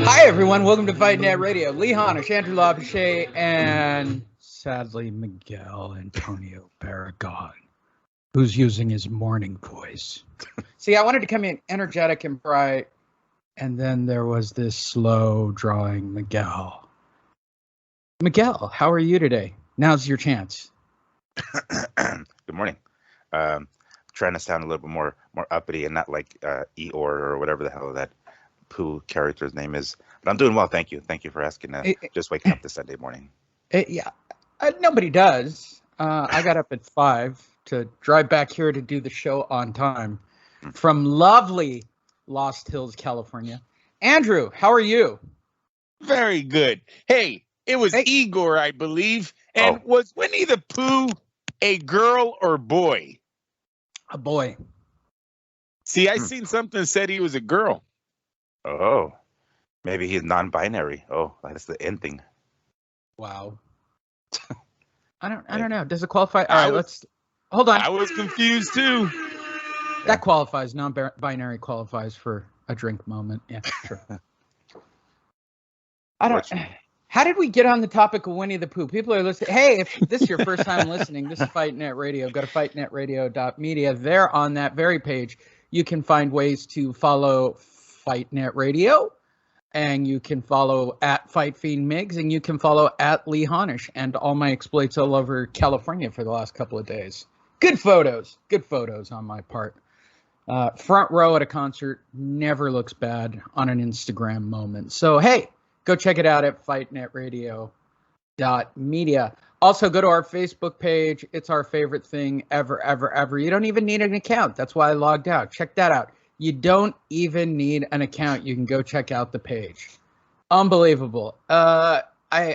Hi, everyone. Welcome to Fight Net Radio. Lee Honish, Andrew Labouche, and sadly, Miguel Antonio Barragon, who's using his morning voice. See, I wanted to come in energetic and bright, and then there was this slow drawing Miguel. Miguel, how are you today? Now's your chance. Good morning. Trying to sound a little bit more uppity and not like Eeyore or whatever the hell that Pooh character's name is. But I'm doing well, thank you. Thank you for asking. Just waking up this Sunday morning. Nobody does. I got up at 5 to drive back here to do the show on time from lovely Lost Hills, California. Andrew, how are you? Very good. Hey, it was Igor, I believe. And was Winnie the Pooh a girl or boy? A boy. See, I seen something said he was a girl. Oh, maybe he's non-binary. Oh, that's the end thing. Wow. I don't know. Does it qualify? All right, let's hold on. I was confused too. That qualifies. Non-binary qualifies for a drink moment. Yeah, sure. How did we get on the topic of Winnie the Pooh? People are listening. Hey, if this is your first time listening, this is Fight Net Radio. Go to fightnetradio.media. There on that very page, you can find ways to follow Fight Net Radio, and you can follow at Fight Fiend Migs, and you can follow at Lee Honish and all my exploits all over California for the last couple of days. Good photos on my part. Front row at a concert never looks bad on an Instagram moment. So, hey, go check it out at fightnetradio.media. Also, go to our Facebook page. It's our favorite thing ever. You don't even need an account. That's why I logged out. Check that out. You don't even need an account. You can go check out the page. Unbelievable. I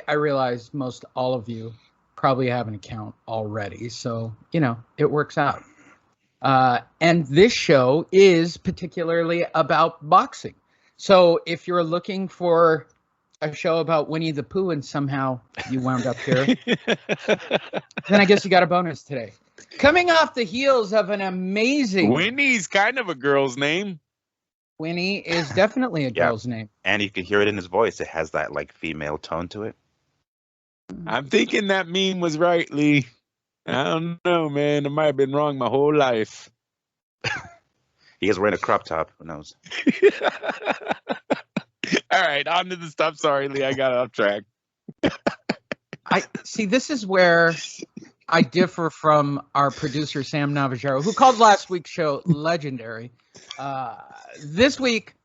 realize most all of you probably have an account already. So, it works out. And this show is particularly about boxing. So if you're looking for a show about Winnie the Pooh and somehow you wound up here, then I guess you got a bonus today. Coming off the heels of an amazing... Winnie's kind of a girl's name. Winnie is definitely a girl's name. And you can hear it in his voice. It has that female tone to it. I'm thinking that meme was right, Lee. I don't know, man. I might have been wrong my whole life. He is wearing a crop top. Who knows? All right, on to the stuff. Sorry, Lee, I got off track. I see. This is where I differ from our producer Sam Navajaro, who called last week's show legendary. This week,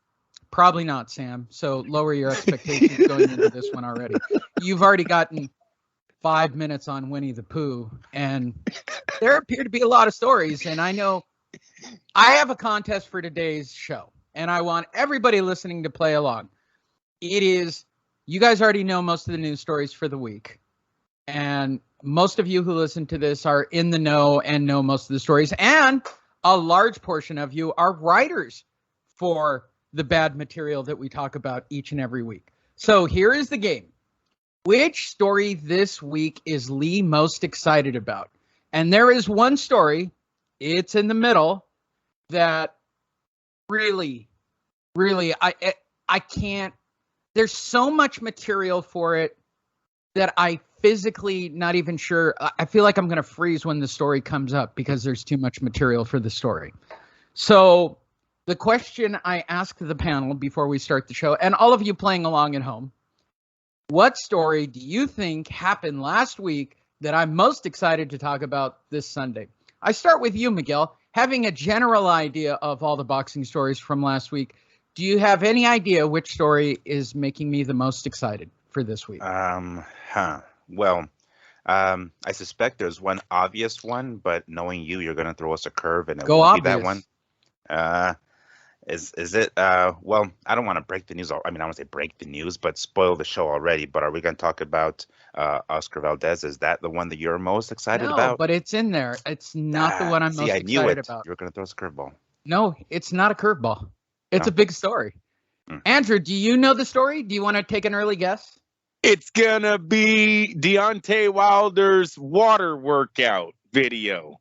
probably not, Sam. So lower your expectations going into this one already. You've already gotten 5 minutes on Winnie the Pooh, and there appear to be a lot of stories. And I know I have a contest for today's show, and I want everybody listening to play along. It is, you guys already know most of the news stories for the week. And most of you who listen to this are in the know and know most of the stories. And a large portion of you are writers for the bad material that we talk about each and every week. So here is the game. Which story this week is Lee most excited about? And there is one story, it's in the middle, that really, I can't, there's so much material for it that I physically not even sure. I feel like I'm going to freeze when the story comes up because there's too much material for the story. So the question I asked the panel before we start the show, and all of you playing along at home, what story do you think happened last week that I'm most excited to talk about this Sunday? I start with you, Miguel. Having a general idea of all the boxing stories from last week, do you have any idea which story is making me the most excited for this week? Well, I suspect there's one obvious one, but knowing you're going to throw us a curve and it won't be that one. Is it? Well, I don't want to break the news. I mean, I want to say break the news, but spoil the show already. But are we going to talk about Oscar Valdez? Is that the one that you're most excited about? No, but it's in there. It's not the one I'm most excited about. You're going to throw us a curveball. No, it's not a curveball. It's a big story. Andrew, do you know the story? Do you want to take an early guess? It's going to be Deontay Wilder's water workout video.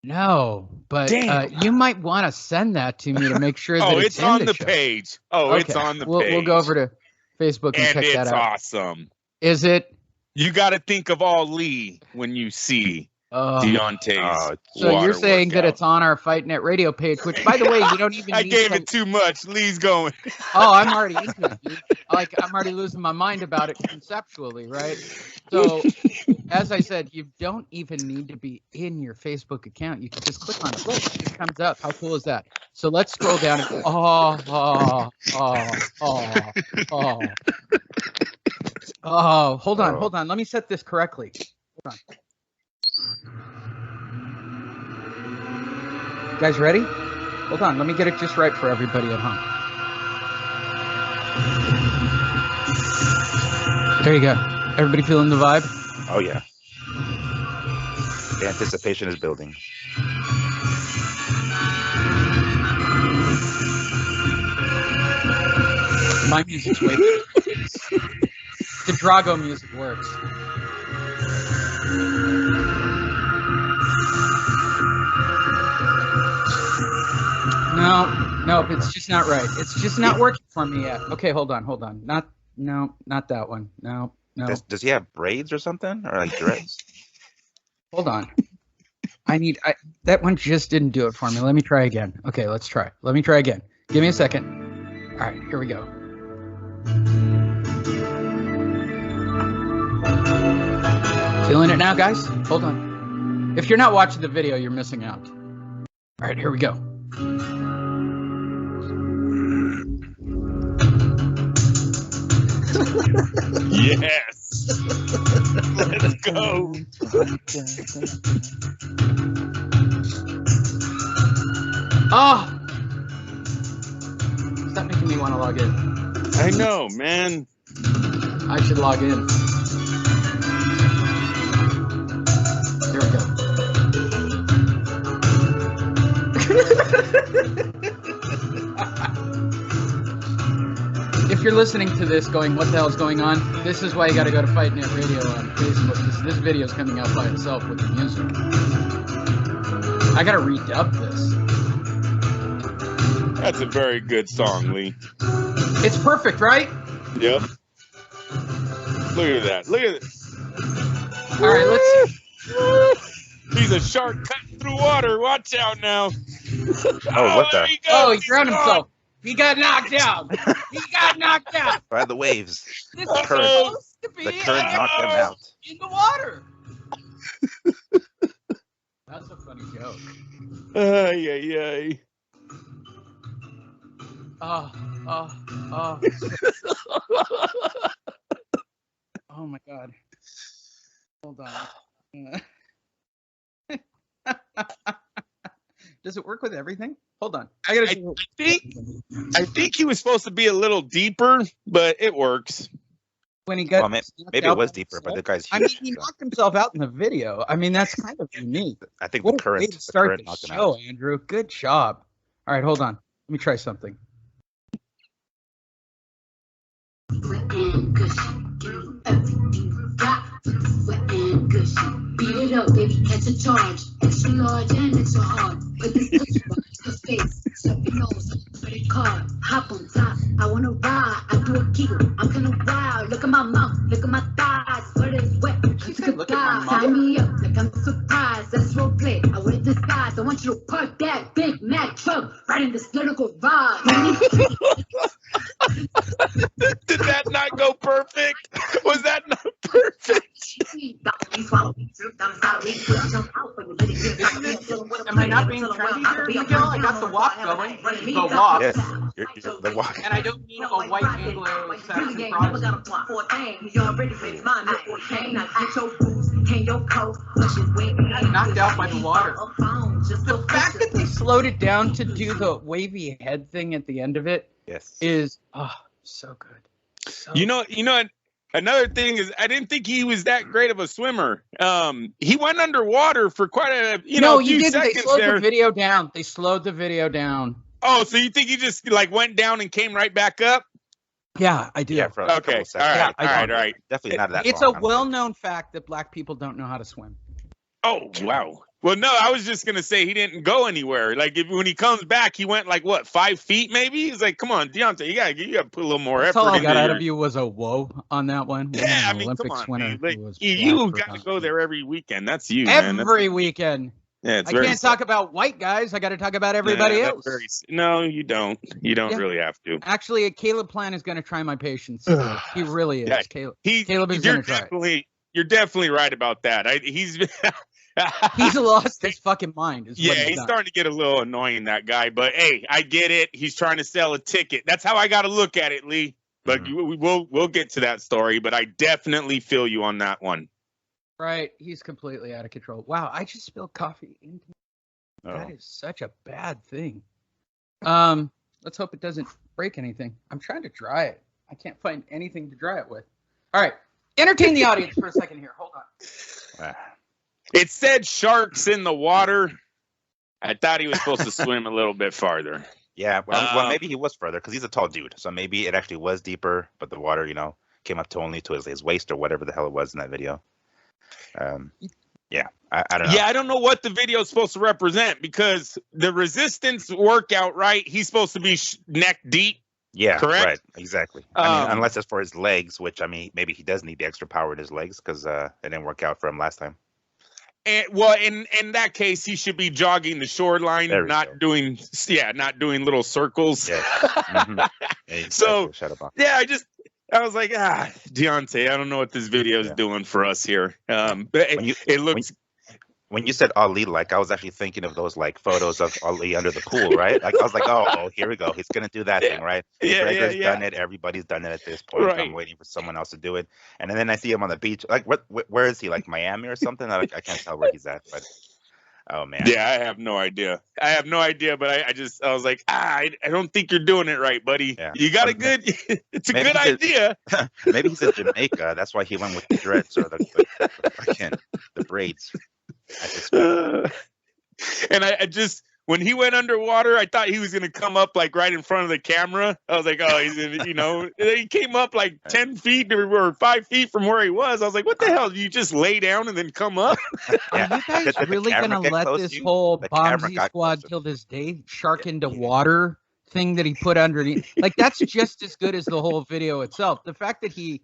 No, but you might want to send that to me to make sure that it's in on the show. page. Oh, it's on the page. We'll go over to Facebook and check that out. It's awesome. Is it? You got to think of all Lee when you see Deontay's. So you're saying that it's on our Fight Net radio page, which, by the way, you don't even. I gave it too much. Lee's going. Oh, I'm already into it, dude. Like, I'm already losing my mind about it conceptually, right? So, as I said, you don't even need to be in your Facebook account. You can just click on it. Look, it just comes up. How cool is that? So let's scroll down. And, hold on. Let me set this correctly. Hold on. You guys ready? Hold on. Let me get it just right for everybody at home. There you go. Everybody feeling the vibe? Oh, yeah. The anticipation is building. My music's way better. The Drago music works. No, it's just not right. It's just not working for me yet. Okay, hold on. Not that one. No. Does he have braids or something, or like dreads? Hold on. That one just didn't do it for me. Let me try again. Okay, let's try. Let me try again. Give me a second. All right, here we go. Feeling it now, guys? Hold on. If you're not watching the video, you're missing out. All right, here we go. Yes. Let's go. Oh! Stop making me want to log in. I know, man. I should log in. There we go. If you're listening to this going, what the hell's going on? This is why you got to go to Fight Net Radio on Facebook, because this video is coming out by itself with the music. I got to redub this. That's a very good song, Lee. It's perfect, right? Yep. Look at that. Look at it. All right, let's see. He's a shark cutting through water. Watch out now. What the? He drowned himself. He got knocked out. By the waves. This The is current. supposed to be The current knocked him out. in the water. That's a funny joke. Ay. Oh. Oh my God. Hold on. Does it work with everything? Hold on. I think he was supposed to be a little deeper, but it works. When he got maybe it was deeper, but the guy's huge. I mean, he knocked himself out in the video. I mean, that's kind of unique. I think What the current, a way to start the knocked him show, out. Andrew. Good job. All right, hold on. Let me try something. Beat it up, baby, catch a charge. Extra large and extra hard. Put this push your face, stuff your nose, credit card. Hop on top, I wanna ride. I do a giggle, I'm kinda wild. Look at my mouth, look at my thighs. What is wet? Look at my mouth. Sign me up, like I'm surprised. That's role play. I wear disguise. I want you to park that Big Mac truck right in this political ride. Did that not go perfect? Was that not perfect? Am I not being trendy here, Miguel? I got the walk going. The walk. Yes, you're the walk. And I don't need a white Anglo-Saxon Protestant. Knocked out by the water. The fact that they slowed it down to do the wavy head thing at the end of it Yes. is so good. You know. Another thing is, I didn't think he was that great of a swimmer. He went underwater for quite a few didn't. seconds They slowed there. the video down. They slowed the video down. Oh, so you think he just like went down and came right back up? Yeah, I do. Yeah, for a couple Okay, all seconds. right, Yeah, all right. Definitely not that It's long. a well-known fact that black people don't know how to swim. Oh, wow. Well, no, I was just gonna say he didn't go anywhere. Like when he comes back, he went like what 5 feet maybe. He's like, come on, Deontay, you gotta put a little more That's effort. all I into got out your... of you was a whoa on that one. Yeah, I An mean, come Olympics on, winner man. Like, who was you black for got to about go there every weekend. That's you, man. That's every weekend. yeah, it's I very can't sad. talk about white guys. I got to talk about everybody Nah, else. No, you don't. You don't Yeah. really have to. Actually, Caleb Plant is going to try my patience today. He really is. Yeah, Caleb You're is going to try it. You're definitely right about that. He's lost his fucking mind. Yeah, he's starting to get a little annoying, that guy. But hey, I get it. He's trying to sell a ticket. That's how I got to look at it, Lee. But we'll get to that story. But I definitely feel you on that one. Right, he's completely out of control. Wow, I just spilled coffee into. That is such a bad thing. Let's hope it doesn't break anything. I'm trying to dry it. I can't find anything to dry it with. All right, entertain the audience for a second here. Hold on. It said sharks in the water. I thought he was supposed to swim a little bit farther. Yeah, well, maybe he was further because he's a tall dude. So maybe it actually was deeper, but the water, came up to only to his waist or whatever the hell it was in that video. Yeah, I don't know. Yeah, I don't know what the video is supposed to represent because the resistance workout, right? He's supposed to be neck deep. Yeah, correct. Right, exactly. I mean, unless it's for his legs, which maybe he does need the extra power in his legs because it didn't work out for him last time. And well, in that case, he should be jogging the shoreline, not doing little circles. Yeah. Mm-hmm. Exactly. So yeah, I was like, Deontay, I don't know what this video is doing for us here. It looks. When you said Ali, I was actually thinking of those photos of Ali under the pool, right? I was like, oh, here we go. He's gonna do that thing, right? McGregor's done it. Everybody's done it at this point. Right. I'm waiting for someone else to do it, and then I see him on the beach. Where is he? Miami or something? I can't tell where he's at, but. Oh man. Yeah, I have no idea. But I was like, I don't think you're doing it right, buddy. Yeah. You got it's a good idea. Maybe he's in Jamaica. That's why he went with the dreads or the braids. And I just when he went underwater, I thought he was gonna come up right in front of the camera. I was like, oh, he's in, he came up 10 feet or 5 feet from where he was. I was like, what the hell? You just lay down and then come up? Are you guys really gonna let this whole Bombsy Squad till this day shark into water thing that he put underneath? That's just as good as the whole video itself. The fact that he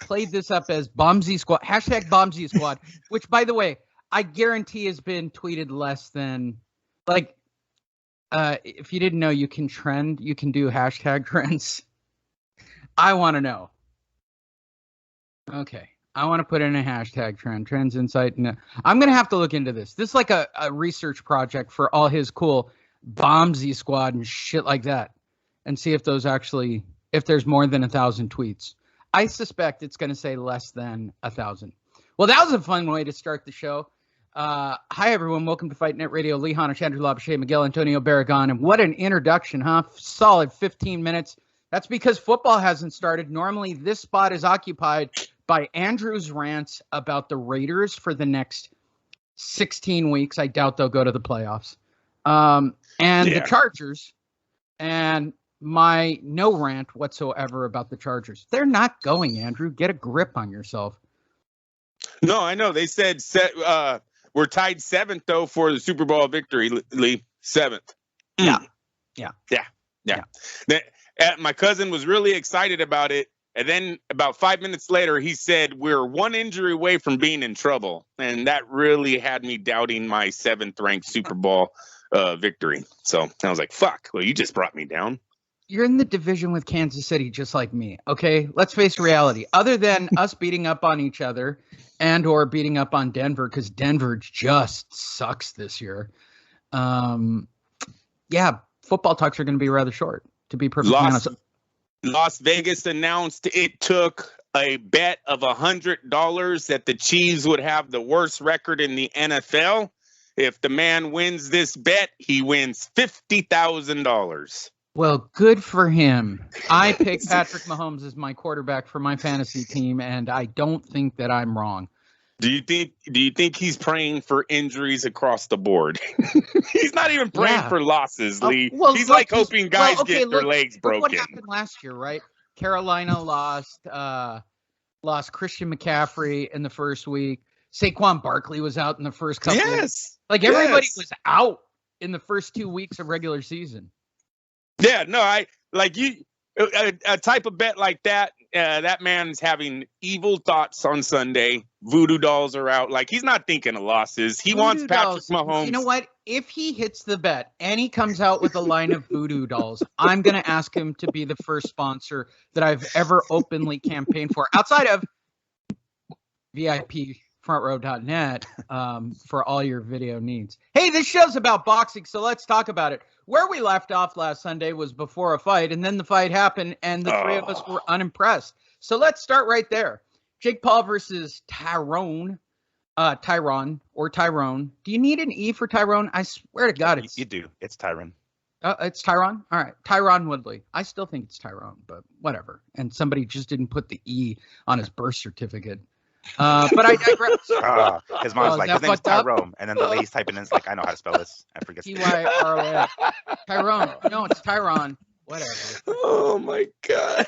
played this up as Bombsy Squad, #Bombsy Squad, which by the way, I guarantee has been tweeted less than if you didn't know, you can do hashtag trends. I want to know. Okay. I want to put in a hashtag trends insight. I'm going to have to look into this. This is like a research project for all his cool Bombsy Squad and shit like that. And see if there's more than 1,000 tweets. I suspect it's going to say less than 1,000. Well, that was a fun way to start the show. Hi, everyone. Welcome to Fight Net Radio. Lee Hanna, Chandra Labuschagne, Miguel Antonio Barragan. And what an introduction, huh? Solid 15 minutes. That's because football hasn't started. Normally, this spot is occupied by Andrew's rants about the Raiders for the next 16 weeks. I doubt they'll go to the playoffs. The Chargers. And my no rant whatsoever about the Chargers. They're not going, Andrew. Get a grip on yourself. No, I know. They said we're tied 7th, though, for the Super Bowl victory, Lee. 7th. Yeah. My cousin was really excited about it. And then about 5 minutes later, he said, we're one injury away from being in trouble. And that really had me doubting my 7th-ranked Super Bowl victory. So I was like, fuck, well, you just brought me down. You're in the division with Kansas City, just like me. Okay, let's face reality. Other than us beating up on each other or beating up on Denver, because Denver just sucks this year. Football talks are going to be rather short, to be perfectly honest. Las Vegas announced it took a bet of $100 that the Chiefs would have the worst record in the NFL. If the man wins this bet, he wins $50,000. Well, good for him. I picked Patrick Mahomes as my quarterback for my fantasy team, and I don't think that I'm wrong. Do you think he's praying for injuries across the board? He's not even praying for losses, Lee. He's hoping guys get their legs broken. What happened last year, right? Carolina lost Christian McCaffrey in the first week. Saquon Barkley was out in the first couple. Yes. Like everybody Yes. was out in the first 2 weeks of regular season. Yeah, no, I like you. A type of bet like that. That man's having evil thoughts on Sunday. Voodoo dolls are out. Like he's not thinking of losses. He wants Voodoo Patrick dolls. Mahomes. You know what? If he hits the bet and he comes out with a line of voodoo dolls, I'm going to ask him to be the first sponsor that I've ever openly campaigned for outside of VIPfrontrow.net for all your video needs. Hey, this show's about boxing, so let's talk about it. Where we left off last Sunday was before a fight, and then the fight happened, and the three of us were unimpressed. So let's start right there. Jake Paul versus Tyrone. Tyrone. Do you need an E for Tyrone? I swear to God, You do. It's Tyron. it's Tyrone? All right. Tyron Woodley. I still think it's Tyrone, but whatever. And somebody just didn't put the E on his birth certificate. But I digress. His mom's Oh, like, is his that name is fucked up? Tyrone. And then the lady's typing in, it's like, I know how to spell this. I forget. T-Y-R-O-N. Tyrone. No, it's Tyron. Whatever. Oh my God.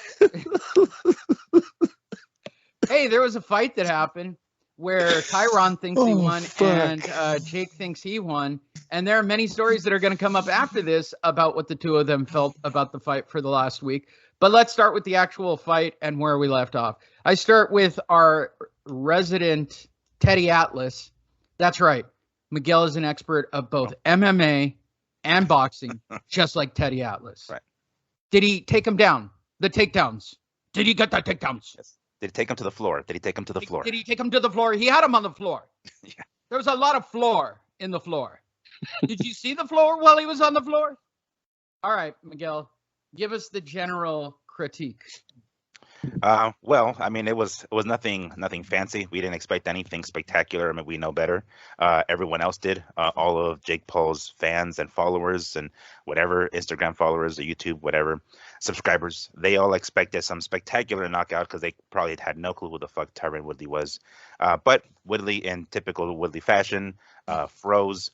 Hey, there was a fight that happened where Tyron thinks he won and Jake thinks he won. And there are many stories that are going to come up after this about what the two of them felt about the fight for the last week. But let's start with the actual fight and where we left off. I start with our resident Teddy Atlas. That's right. Miguel is an expert of both MMA and boxing, just like Teddy Atlas. Right. Did he take him down? The takedowns. Did he get the takedowns? Yes. Did he take him to the floor? Did he take him to the floor? Did he take him to the floor? He had him on the floor. Yeah. There was a lot of floor in the floor. Did you see the floor while he was on the floor? All right, Miguel, give us the general critique. Well, I mean, it was nothing fancy. We didn't expect anything spectacular. I mean, we know better. Everyone else did. All of Jake Paul's fans and followers and whatever, Instagram followers or YouTube, whatever, subscribers, they all expected some spectacular knockout because they probably had no clue who the fuck Tyron Woodley was. But Woodley, in typical Woodley fashion, froze.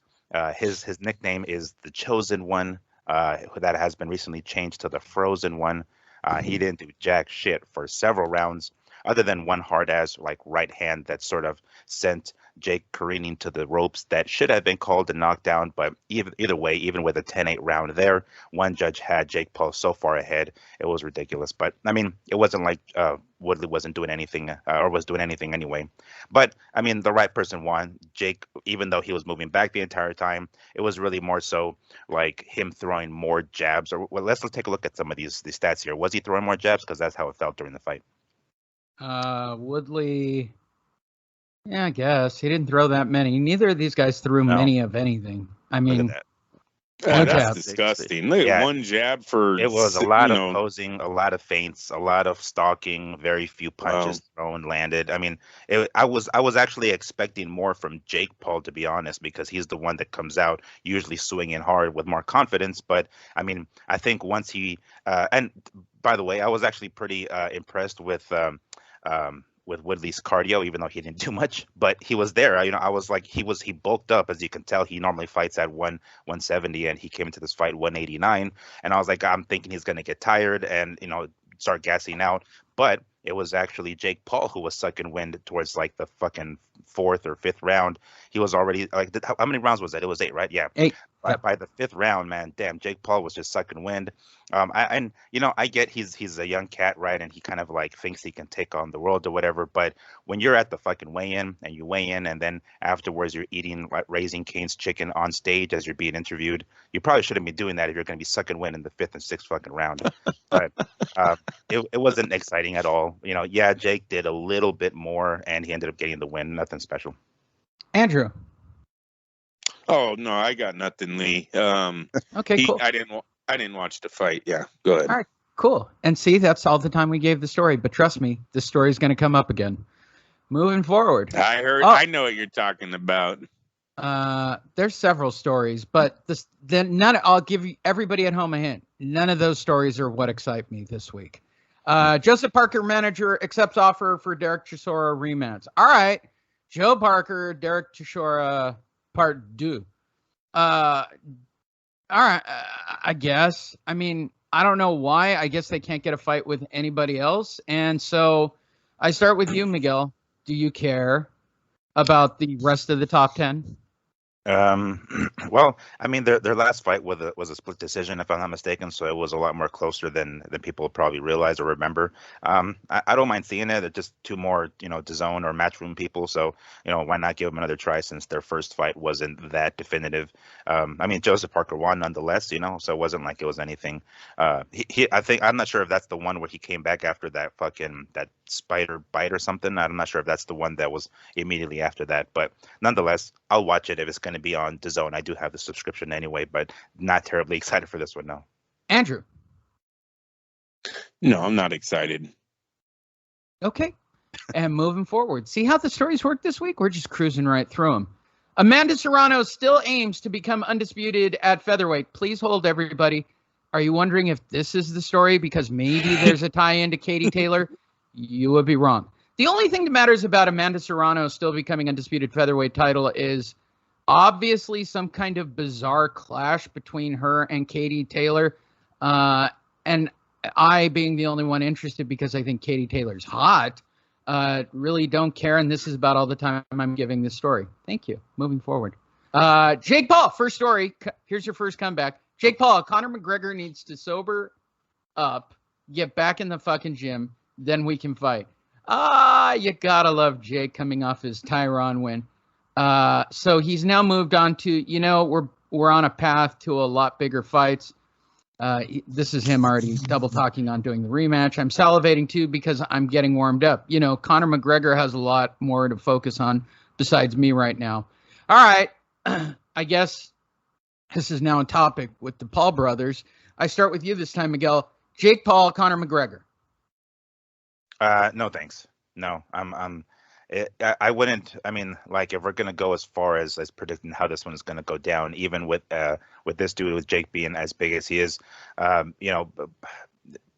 His nickname is the Chosen One. That has been recently changed to the Frozen One. He didn't do jack shit for several rounds, other than one hard-ass like right hand that sort of sent Jake careening to the ropes that should have been called a knockdown. But either way, even with a 10-8 round there, one judge had Jake Paul so far ahead, it was ridiculous. But I mean, it wasn't like Woodley wasn't doing anything or was doing anything anyway. But I mean, the right person won. Jake, even though he was moving back the entire time, it was really more so like him throwing more jabs. Or well, let's take a look at some of these stats here. Was he throwing more jabs? Because that's how it felt during the fight. Woodley, yeah, I guess he didn't throw that many. Neither of these guys threw many of anything. I Look mean, at that. Oh, that's jab. disgusting. Look Yeah. at one jab for. It was a lot of posing, a lot of feints, a lot of stalking, very few punches thrown landed. I mean, I was actually expecting more from Jake Paul, to be honest, because he's the one that comes out usually swinging hard with more confidence. But I mean, I think once he and by the way, I was actually pretty impressed with Woodley's cardio, even though he didn't do much, but he was there. You know, I was like, he bulked up. As you can tell, he normally fights at 170 and he came into this fight 189. And I was like, I'm thinking he's going to get tired and, you know, start gassing out. But it was actually Jake Paul who was sucking wind towards like the fucking 4th or 5th round. He was already like, how many rounds was that? It was 8, right? Yeah. 8. By the 5th round, man, damn, Jake Paul was just sucking wind. And you know, I get he's a young cat, right? And he kind of like thinks he can take on the world or whatever. But when you're at the fucking weigh-in and you weigh in, and then afterwards you're eating like Raising Cane's chicken on stage as you're being interviewed, you probably shouldn't be doing that if you're going to be sucking wind in the 5th and 6th fucking round. But it wasn't exciting at all. You know, yeah, Jake did a little bit more, and he ended up getting the win. Nothing special. Andrew. Oh no, I got nothing, Lee. Okay, cool. I didn't watch the fight. Yeah, go ahead. All right, cool. And see, that's all the time we gave the story. But trust me, this story is going to come up again. Moving forward. I heard. Oh. I know what you're talking about. There's several stories, but I'll give you everybody at home a hint. None of those stories are what excite me this week. Joseph Parker, manager, accepts offer for Derek Chisora rematch. All right, Joe Parker, Derek Chisora, part 2. All right, I guess. I mean, I don't know why. I guess they can't get a fight with anybody else. And so I start with you, Miguel. Do you care? about the rest of the top 10? Well, I mean, their last fight was a split decision, if I'm not mistaken. So it was a lot more closer than people probably realize or remember. I don't mind seeing it. It's just two more, DAZN or Matchroom people. So why not give them another try since their first fight wasn't that definitive. I mean, Joseph Parker won nonetheless. So it wasn't like it was anything. I think I'm not sure if that's the one where he came back after that spider bite or something. I'm not sure if that's the one that was immediately after that, but nonetheless, I'll watch it if it's going to be on DAZN. I do have the subscription anyway, but not terribly excited for this one. No. Andrew? No, I'm not excited. Okay. And moving forward, see how the stories work this week? We're just cruising right through them. Amanda Serrano still aims to become undisputed at featherweight. Please hold, everybody. Are you wondering if this is the story because maybe there's a tie-in to Katie Taylor? You would be wrong. The only thing that matters about Amanda Serrano still becoming undisputed featherweight title is obviously some kind of bizarre clash between her and Katie Taylor. And I, being the only one interested because I think Katie Taylor's hot, really don't care. And this is about all the time I'm giving this story. Thank you. Moving forward. Jake Paul, first story. Here's your first comeback. Jake Paul, Conor McGregor needs to sober up, get back in the fucking gym, then we can fight. You gotta love Jake coming off his Tyron win. So he's now moved on to, we're on a path to a lot bigger fights. This is him already double talking on doing the rematch. I'm salivating too because I'm getting warmed up. Conor McGregor has a lot more to focus on besides me right now. All right. I guess this is now a topic with the Paul brothers. I start with you this time, Miguel. Jake Paul, Conor McGregor. No, thanks. No, I wouldn't. I mean, like, if we're gonna go as far as predicting how this one is gonna go down, even with this dude, with Jake being as big as he is,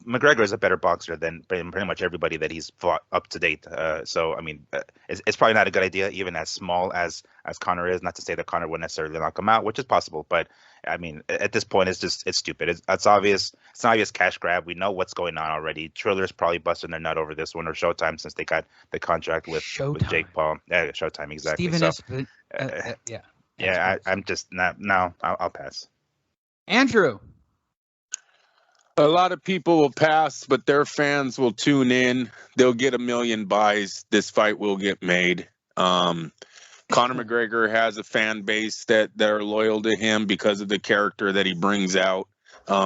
McGregor is a better boxer than pretty much everybody that he's fought up to date. So I mean, it's probably not a good idea, even as small as Conor is. Not to say that Conor would necessarily knock him out, which is possible, but I mean, at this point, it's stupid. It's obvious. It's an obvious cash grab. We know what's going on already. Triller's probably busting their nut over this one, or Showtime, since they got the contract with Jake Paul. Yeah, Showtime, exactly. Steven I'm just not. No, I'll pass. Andrew. A lot of people will pass, but their fans will tune in. They'll get 1 million buys. This fight will get made. Conor McGregor has a fan base that are loyal to him because of the character that he brings out.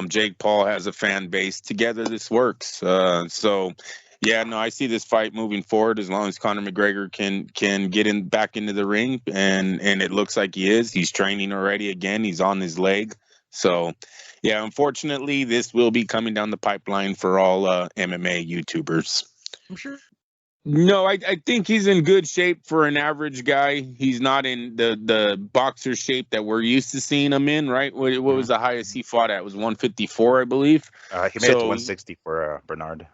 Jake Paul has a fan base. Together, this works. I see this fight moving forward as long as Conor McGregor can get back into the ring, and it looks like he is. He's training already again. He's on his leg. So, yeah, unfortunately, this will be coming down the pipeline for all MMA YouTubers. I'm sure. No, I think he's in good shape for an average guy. He's not in the boxer shape that we're used to seeing him in, right? What was the highest he fought at? It was 154, I believe. He made it to 160 for Bernard.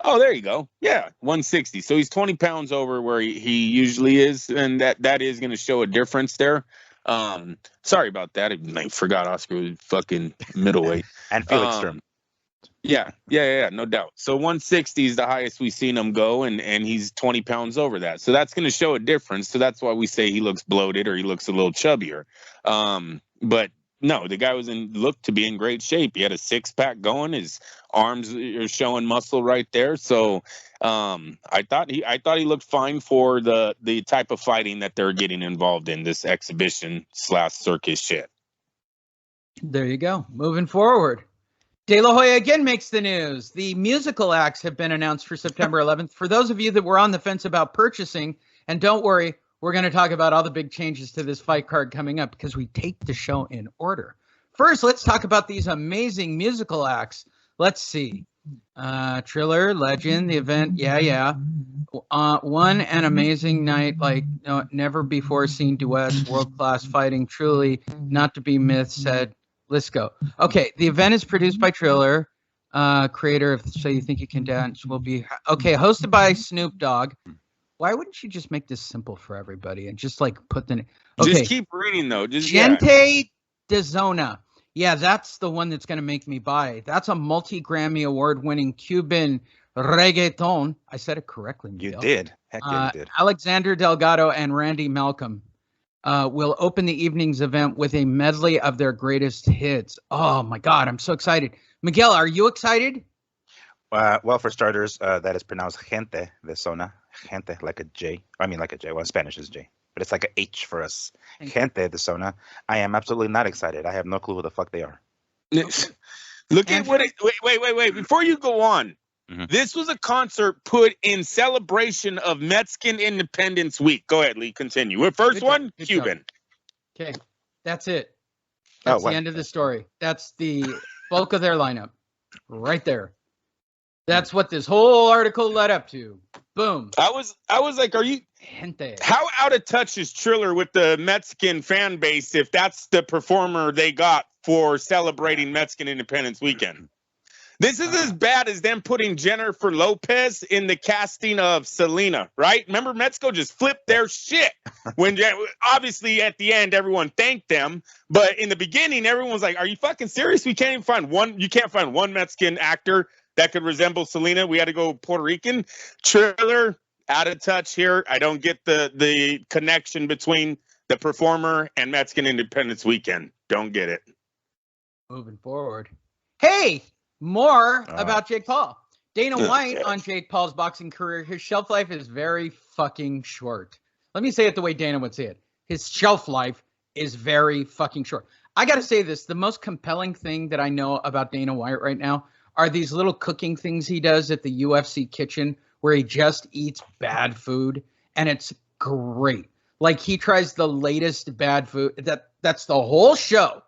Oh, there you go. Yeah, 160. So he's 20 pounds over where he usually is, and that is going to show a difference there. Sorry about that. I forgot Oscar was fucking middleweight. And Felix Sturm. Yeah, no doubt. So 160 is the highest we've seen him go, and he's 20 pounds over that. So that's going to show a difference. So that's why we say he looks bloated or he looks a little chubbier. But no, the guy looked to be in great shape. He had a 6-pack going. His arms are showing muscle right there. So I thought he looked fine for the type of fighting that they're getting involved in, this exhibition/circus shit. There you go. Moving forward. De La Hoya again makes the news. The musical acts have been announced for September 11th. For those of you that were on the fence about purchasing, and don't worry, we're going to talk about all the big changes to this fight card coming up because we take the show in order. First, let's talk about these amazing musical acts. Let's see. Triller, Legend, the event. Yeah. One an amazing night, like never before seen duets, world-class fighting, truly not to be myth, said. Let's go. Okay, the event is produced by Triller, creator of So You Think You Can Dance. Will be hosted by Snoop Dogg. Why wouldn't you just make this simple for everybody and just like put the? Okay. Just keep reading though. Gente DeZona. Yeah, that's the one that's going to make me buy. That's a multi-Grammy award-winning Cuban reggaeton. I said it correctly, You Miguel. did. Heck yeah, you did. Alexander Delgado and Randy Malcolm will open the evening's event with a medley of their greatest hits. Oh my God, I'm so excited. Miguel, are you excited? Well, for starters, that is pronounced gente de zona. Gente, like a J. I mean, like a J. Well, in Spanish is J, but it's like a H for us. Gente de zona. I am absolutely not excited. I have no clue who the fuck they are. Look at what it. Wait. Before you go on, this was a concert put in celebration of Mexican Independence Week. Go ahead, Lee. Continue. First one, Cuban. Okay, that's it. That's the end of the story. That's the bulk of their lineup, right there. That's what this whole article led up to. Boom. I was like, are you? Gente. How out of touch is Triller with the Mexican fan base if that's the performer they got for celebrating Mexican Independence Weekend? This is as bad as them putting Jennifer Lopez in the casting of Selena, right? Remember, Mexico just flipped their shit. When obviously at the end, everyone thanked them. But in the beginning, everyone was like, are you fucking serious? We can't even find one. You can't find one Mexican actor that could resemble Selena. We had to go Puerto Rican. Triller, out of touch here. I don't get the connection between the performer and Mexican Independence Weekend. Don't get it. Moving forward. Hey, more about Jake Paul. Dana White on Jake Paul's boxing career. His shelf life is very fucking short. Let me say it the way Dana would say it. His shelf life is very fucking short. I got to say this. The most compelling thing that I know about Dana White right now are these little cooking things he does at the UFC kitchen where he just eats bad food, and it's great. Like he tries the latest bad food. That's the whole show,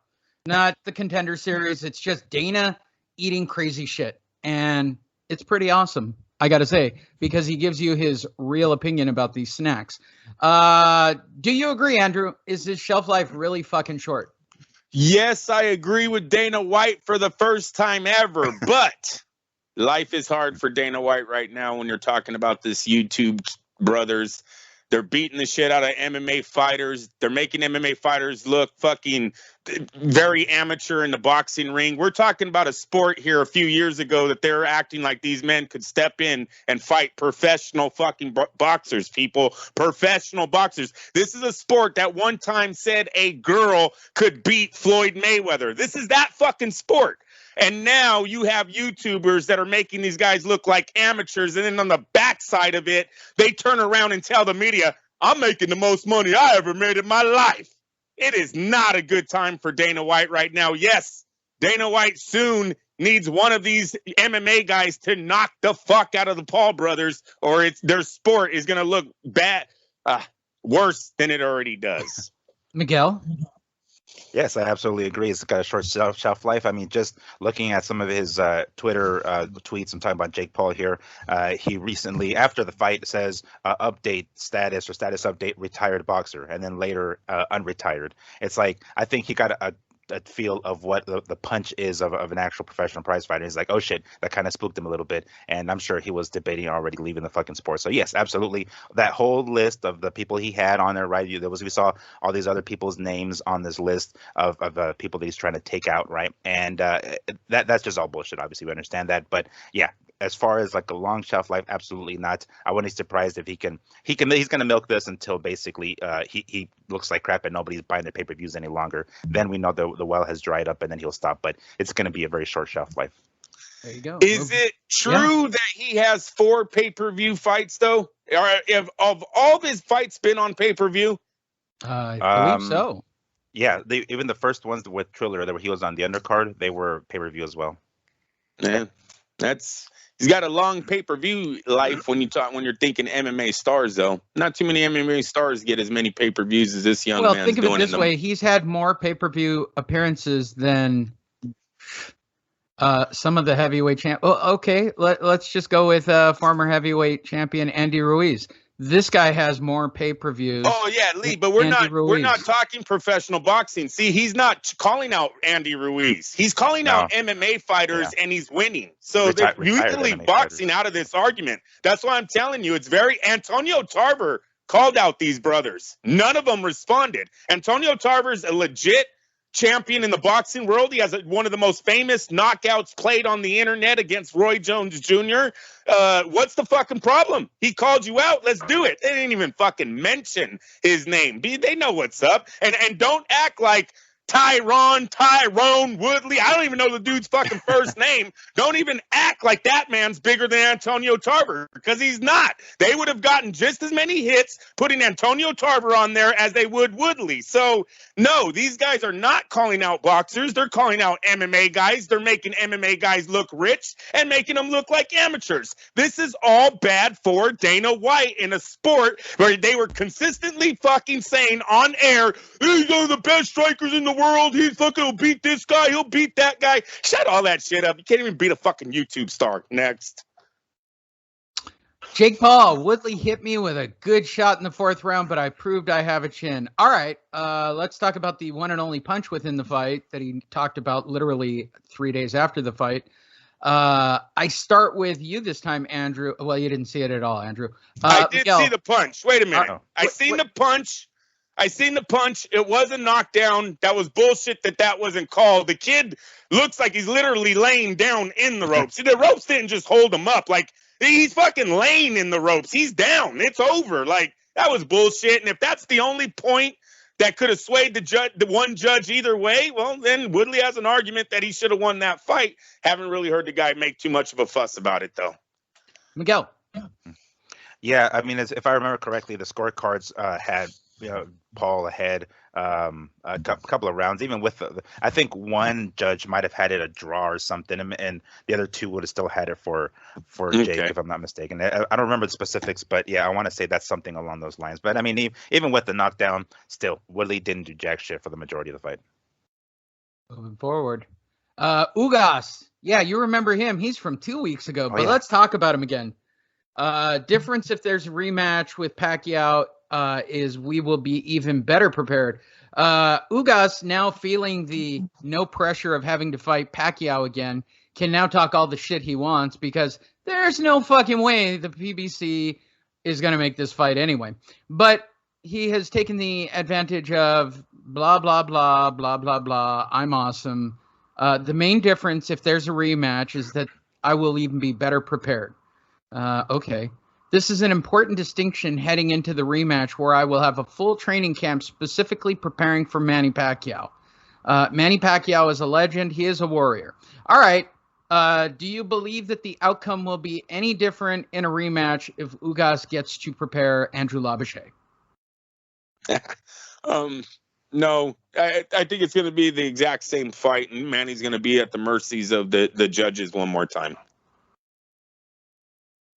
not the Contender Series. It's just Dana eating crazy shit, and it's pretty awesome, I got to say, because he gives you his real opinion about these snacks. Do you agree, Andrew? Is his shelf life really fucking short? Yes, I agree with Dana White for the first time ever, but life is hard for Dana White right now when you're talking about this YouTube brothers. They're beating the shit out of MMA fighters. They're making MMA fighters look fucking very amateur in the boxing ring. We're talking about a sport here a few years ago that they're acting like these men could step in and fight professional fucking boxers, people. Professional boxers. This is a sport that one time said a girl could beat Floyd Mayweather. This is that fucking sport. And now you have YouTubers that are making these guys look like amateurs. And then on the backside of it, they turn around and tell the media, I'm making the most money I ever made in my life. It is not a good time for Dana White right now. Yes, Dana White soon needs one of these MMA guys to knock the fuck out of the Paul brothers, or their sport is going to look bad, worse than it already does. Miguel? Yes, I absolutely agree. It's got a short shelf life. I mean, just looking at some of his Twitter tweets, I'm talking about Jake Paul here. He recently, after the fight, says update status or status update retired boxer, and then later unretired. It's like, I think he got a feel of what the punch is of an actual professional prize fighter. He's like, oh shit, that kind of spooked him a little bit. And I'm sure he was debating already leaving the fucking sport. So yes, absolutely. That whole list of the people he had on there, right? We saw all these other people's names on this list of people that he's trying to take out, right? And that's just all bullshit. Obviously, we understand that. But yeah, as far as like a long shelf life, absolutely not. I wouldn't be surprised if he's going to milk this until basically he looks like crap and nobody's buying the pay-per-views any longer. Then we know the well has dried up and then he'll stop, but it's going to be a very short shelf life. There you go. Is it true that he has 4 pay-per-view fights though? Or of all his fights been on pay-per-view? I believe so. Yeah, even the first ones with Triller that he was on the undercard, they were pay-per-view as well. Yeah, he's got a long pay-per-view life when you're thinking MMA stars, though. Not too many MMA stars get as many pay-per-views as this young man's doing. Well, think of it this way. He's had more pay-per-view appearances than some of the heavyweight champ. Oh, okay, let's just go with former heavyweight champion Andy Ruiz. This guy has more pay-per-views. Oh yeah, Lee, but we're not talking professional boxing. See, he's not calling out Andy Ruiz. He's calling out MMA fighters, and he's winning. So you can leave boxing out of this argument. That's why I'm telling you, it's very Antonio Tarver called out these brothers. None of them responded. Antonio Tarver's a legit champion in the boxing world. He has one of the most famous knockouts played on the internet against Roy Jones Jr. What's the fucking problem? He called you out. Let's do it. They didn't even fucking mention his name. They know what's up. And don't act like Tyrone Woodley. I don't even know the dude's fucking first name. Don't even act like that man's bigger than Antonio Tarver, because he's not. They would have gotten just as many hits putting Antonio Tarver on there as they would Woodley. So, no, these guys are not calling out boxers. They're calling out MMA guys. They're making MMA guys look rich and making them look like amateurs. This is all bad for Dana White in a sport where they were consistently fucking saying on air, these are the best strikers in the world. He's fucking will beat this guy. He'll beat that guy. Shut all that shit up. You can't even beat a fucking YouTube star. Next. Jake Paul, Woodley hit me with a good shot in the 4th round, but I proved I have a chin. All right, let's talk about the one and only punch within the fight that he talked about literally 3 days after the fight. I start with you this time, Andrew. Well, you didn't see it at all, Andrew. I did Miguel. see the punch. Wait a minute. I seen the punch. It was a knockdown. That was bullshit that wasn't called. The kid looks like he's literally laying down in the ropes. See, the ropes didn't just hold him up. Like, he's fucking laying in the ropes. He's down. It's over. Like, that was bullshit. And if that's the only point that could have swayed the one judge either way, well, then Woodley has an argument that he should have won that fight. Haven't really heard the guy make too much of a fuss about it, though. Miguel. Yeah, I mean, if I remember correctly, the scorecards had Paul ahead a couple of rounds. Even with I think one judge might have had it a draw or something, and the other two would have still had it for Jake, if I'm not mistaken. I don't remember the specifics, but yeah, I want to say that's something along those lines. But I mean, even with the knockdown, still Woodley didn't do jack shit for the majority of the fight. Moving forward, Ugas. Yeah, you remember him. He's from 2 weeks ago, but yeah. Let's talk about him again. Difference if there's a rematch with Pacquiao is we will be even better prepared. Ugas, now feeling the no pressure of having to fight Pacquiao again, can now talk all the shit he wants because there's no fucking way the PBC is going to make this fight anyway. But he has taken the advantage of blah, blah, blah, blah, blah, blah. I'm awesome. The main difference, if there's a rematch, is that I will even be better prepared. Okay. This is an important distinction heading into the rematch where I will have a full training camp specifically preparing for Manny Pacquiao. Manny Pacquiao is a legend. He is a warrior. All right. Do you believe that the outcome will be any different in a rematch if Ugas gets to prepare Andrew Labuschagne? No, I think it's going to be the exact same fight, and Manny's going to be at the mercies of the judges one more time.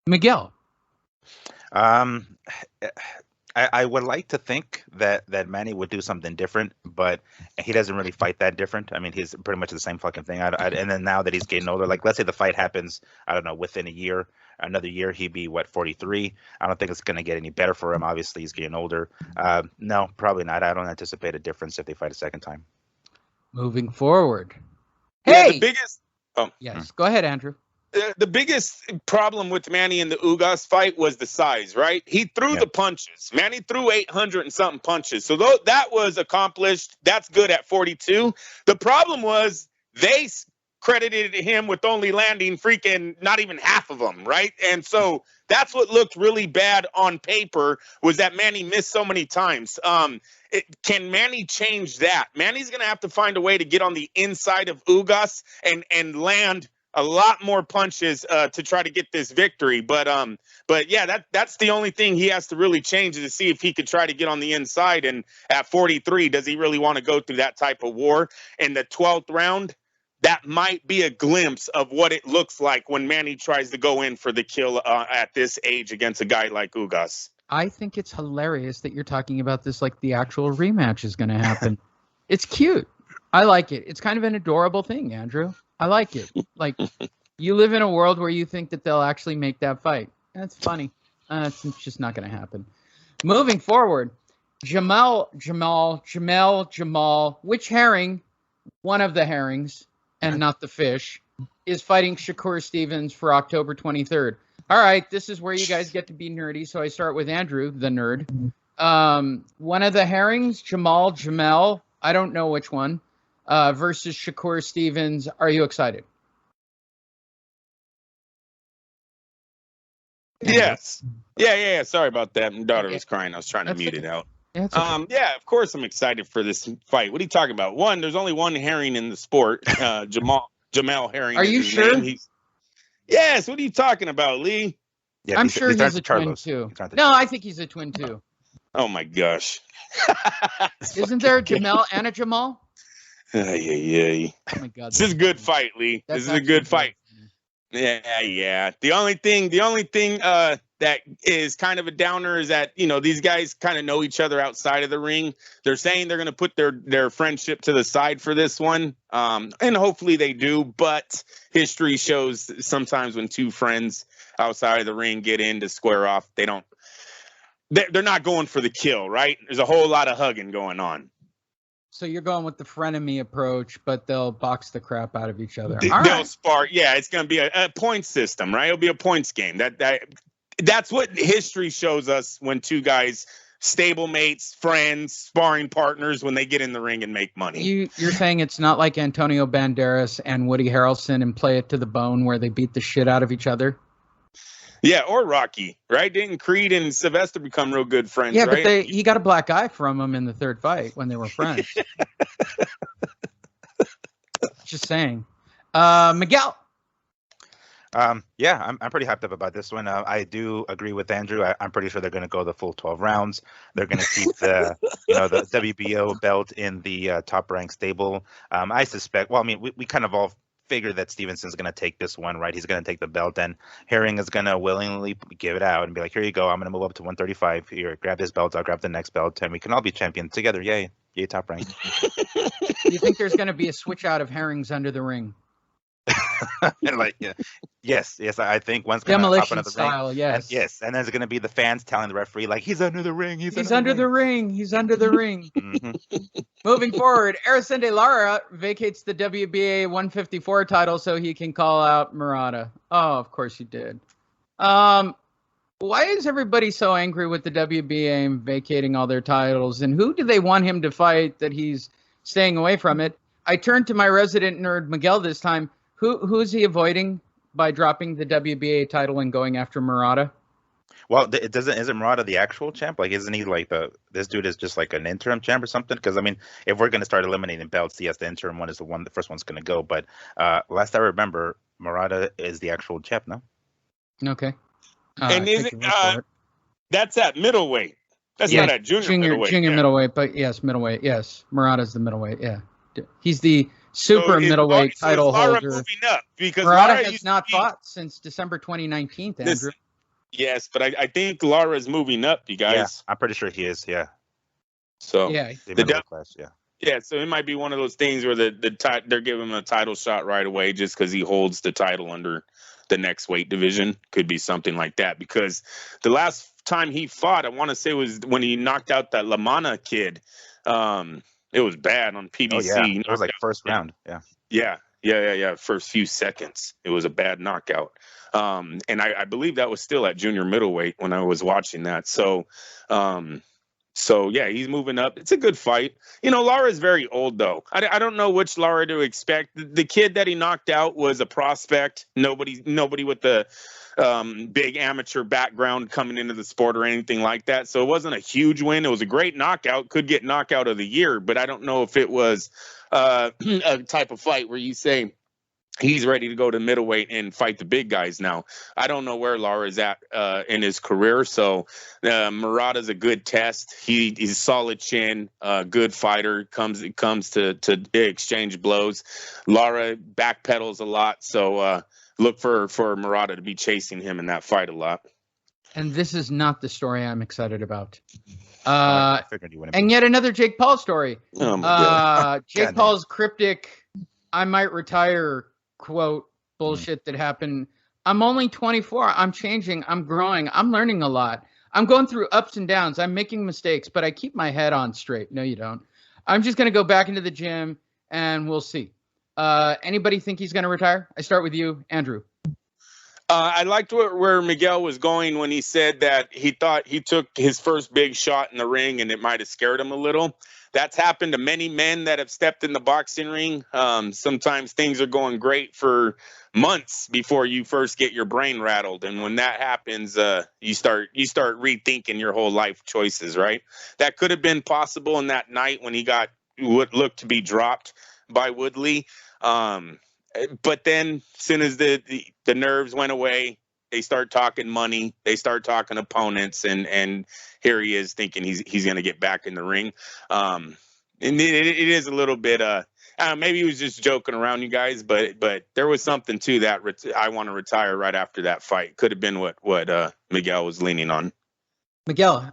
Miguel. I would like to think that Manny would do something different, but he doesn't really fight that different. I mean, he's pretty much the same fucking thing. And then now that he's getting older, like let's say the fight happens, I don't know, within another year, he'd be 43. I don't think it's going to get any better for him. Obviously, he's getting older. No, probably not. I don't anticipate a difference if they fight a second time. Moving forward. Yeah, Hey, the biggest. yes, go ahead, Andrew. The biggest problem with Manny in the Ugas fight was the size, right? He threw the punches. Manny threw 800 and something punches. So that was accomplished. That's good at 42. The problem was they credited him with only landing freaking not even half of them, right? And so that's what looked really bad on paper was that Manny missed so many times. Can Manny change that? Manny's going to have to find a way to get on the inside of Ugas and land a lot more punches to try to get this victory. But yeah, that's the only thing he has to really change is to see if he could try to get on the inside. And at 43, does he really want to go through that type of war? In the 12th round, that might be a glimpse of what it looks like when Manny tries to go in for the kill at this age against a guy like Ugas. I think it's hilarious that you're talking about this like the actual rematch is going to happen. It's cute. I like it. It's kind of an adorable thing, Andrew. I like it. Like, you live in a world where you think that they'll actually make that fight. That's funny. It's just not going to happen. Moving forward, Jamal. Which herring, one of the herrings, and not the fish, is fighting Shakur Stevens for October 23rd. All right, this is where you guys get to be nerdy, so I start with Andrew, the nerd. One of the herrings, Jamal, I don't know which one. versus Shakur Stevens. Are you excited? Yes. Yeah. Sorry about that. My daughter was crying. I was trying to mute it out. Yeah, it's okay. Yeah, of course I'm excited for this fight. What are you talking about? One, there's only one Herring in the sport. Jamal Herring. Are is you his sure? name. Yes. What are you talking about, Lee? Yeah, I'm sure he's a twin Carlos. too. No, I think he's a twin too. Oh my gosh. Isn't there a Jamel and a Jamal? Yeah. Oh my God. This is a good fight, Lee. This is a good fight. Yeah. The only thing that is kind of a downer is that, these guys kind of know each other outside of the ring. They're saying they're going to put their friendship to the side for this one. And hopefully they do. But history shows sometimes when two friends outside of the ring get in to square off, they're not going for the kill, right? There's a whole lot of hugging going on. So you're going with the frenemy approach, but they'll box the crap out of each other. They'll spar. Yeah, it's going to be a point system, right? It'll be a points game. That's what history shows us when two guys, stablemates, friends, sparring partners, when they get in the ring and make money. You're saying it's not like Antonio Banderas and Woody Harrelson and Play It to the Bone where they beat the shit out of each other? Yeah, or Rocky, right? Didn't Creed and Sylvester become real good friends, yeah, right? But he got a black eye from him in the third fight when they were friends. Just saying. Miguel. Yeah, I'm pretty hyped up about this one. I do agree with Andrew. I'm pretty sure they're going to go the full 12 rounds. They're going to keep the the WBO belt in the top ranked stable. I suspect. Well, I mean, we kind of all figure that Stevenson's going to take this one, right? He's going to take the belt, and Herring is going to willingly give it out and be like, here you go. I'm going to move up to 135. Here, grab this belt. I'll grab the next belt, and we can all be champions together. Yay, top rank. Do you think there's going to be a switch out of Herrings under the ring? And yes, I think one's going to hop under the style, ring. yes. And then there's going to be the fans telling the referee, like, he's under the ring. He's under the ring. He's under the ring. Mm-hmm. Moving forward, Aracende Lara vacates the WBA 154 title so he can call out Murata. Oh, of course he did. Why is everybody so angry with the WBA and vacating all their titles? And who do they want him to fight that he's staying away from it? I turned to my resident nerd, Miguel, this time. Who is he avoiding by dropping the WBA title and going after Murata? Well, isn't Murata the actual champ? Like, isn't he like this dude is just like an interim champ or something? Because I mean, if we're going to start eliminating belts, yes, the interim one is the first one's going to go. But last I remember, Murata is the actual champ, no? Okay. And is it? That's at middleweight. That's not at junior middleweight. Junior middleweight, but yes, middleweight. Yes, Murata's the middleweight. Yeah, he's the super middleweight title holder. Moving up because Murata has not fought since December 2019, Andrew. Yes, but I think Lara's moving up, you guys. Yeah, I'm pretty sure he is. Yeah. So yeah, the class. Yeah. Yeah, so it might be one of those things where they're giving him a title shot right away just because he holds the title under the next weight division. Could be something like that because the last time he fought, I want to say was when he knocked out that Lamana kid. It was bad on PBC. Oh, yeah. It was like first round. Yeah. Yeah. First few seconds, it was a bad knockout. And I believe that was still at junior middleweight when I was watching that. So yeah, he's moving up. It's a good fight. Lara's very old though. I don't know which Lara to expect. The kid that he knocked out was a prospect. Nobody with the big amateur background coming into the sport or anything like that. So it wasn't a huge win. It was a great knockout. Could get knockout of the year, but I don't know if it was a type of fight where you say he's ready to go to middleweight and fight the big guys now. I don't know where Lara's at in his career. So Murata's a good test. He's a solid chin, good fighter, comes to exchange blows. Lara backpedals a lot. So look for Murata to be chasing him in that fight a lot. And this is not the story I'm excited about. I figured you wouldn't. And yet another Jake Paul story. Oh my God. Jake Paul's cryptic, I might retire quote bullshit that happened. I'm only 24. I'm changing. I'm growing. I'm learning a lot. I'm going through ups and downs. I'm making mistakes, but I keep my head on straight. No, you don't. I'm just going to go back into the gym and we'll see. Anybody think he's going to retire? I start with you, Andrew. I liked where Miguel was going when he said that he thought he took his first big shot in the ring and it might have scared him a little. That's happened to many men that have stepped in the boxing ring. Sometimes things are going great for months before you first get your brain rattled, and when that happens, you start rethinking your whole life choices. Right? That could have been possible in that night when he got what looked to be dropped by Woodley. But then, as soon as the nerves went away, they start talking money, they start talking opponents, and here he is thinking he's going to get back in the ring. And it is a little bit, maybe he was just joking around, you guys, but there was something to that. I want to retire right after that fight. Could have been what Miguel was leaning on. Miguel.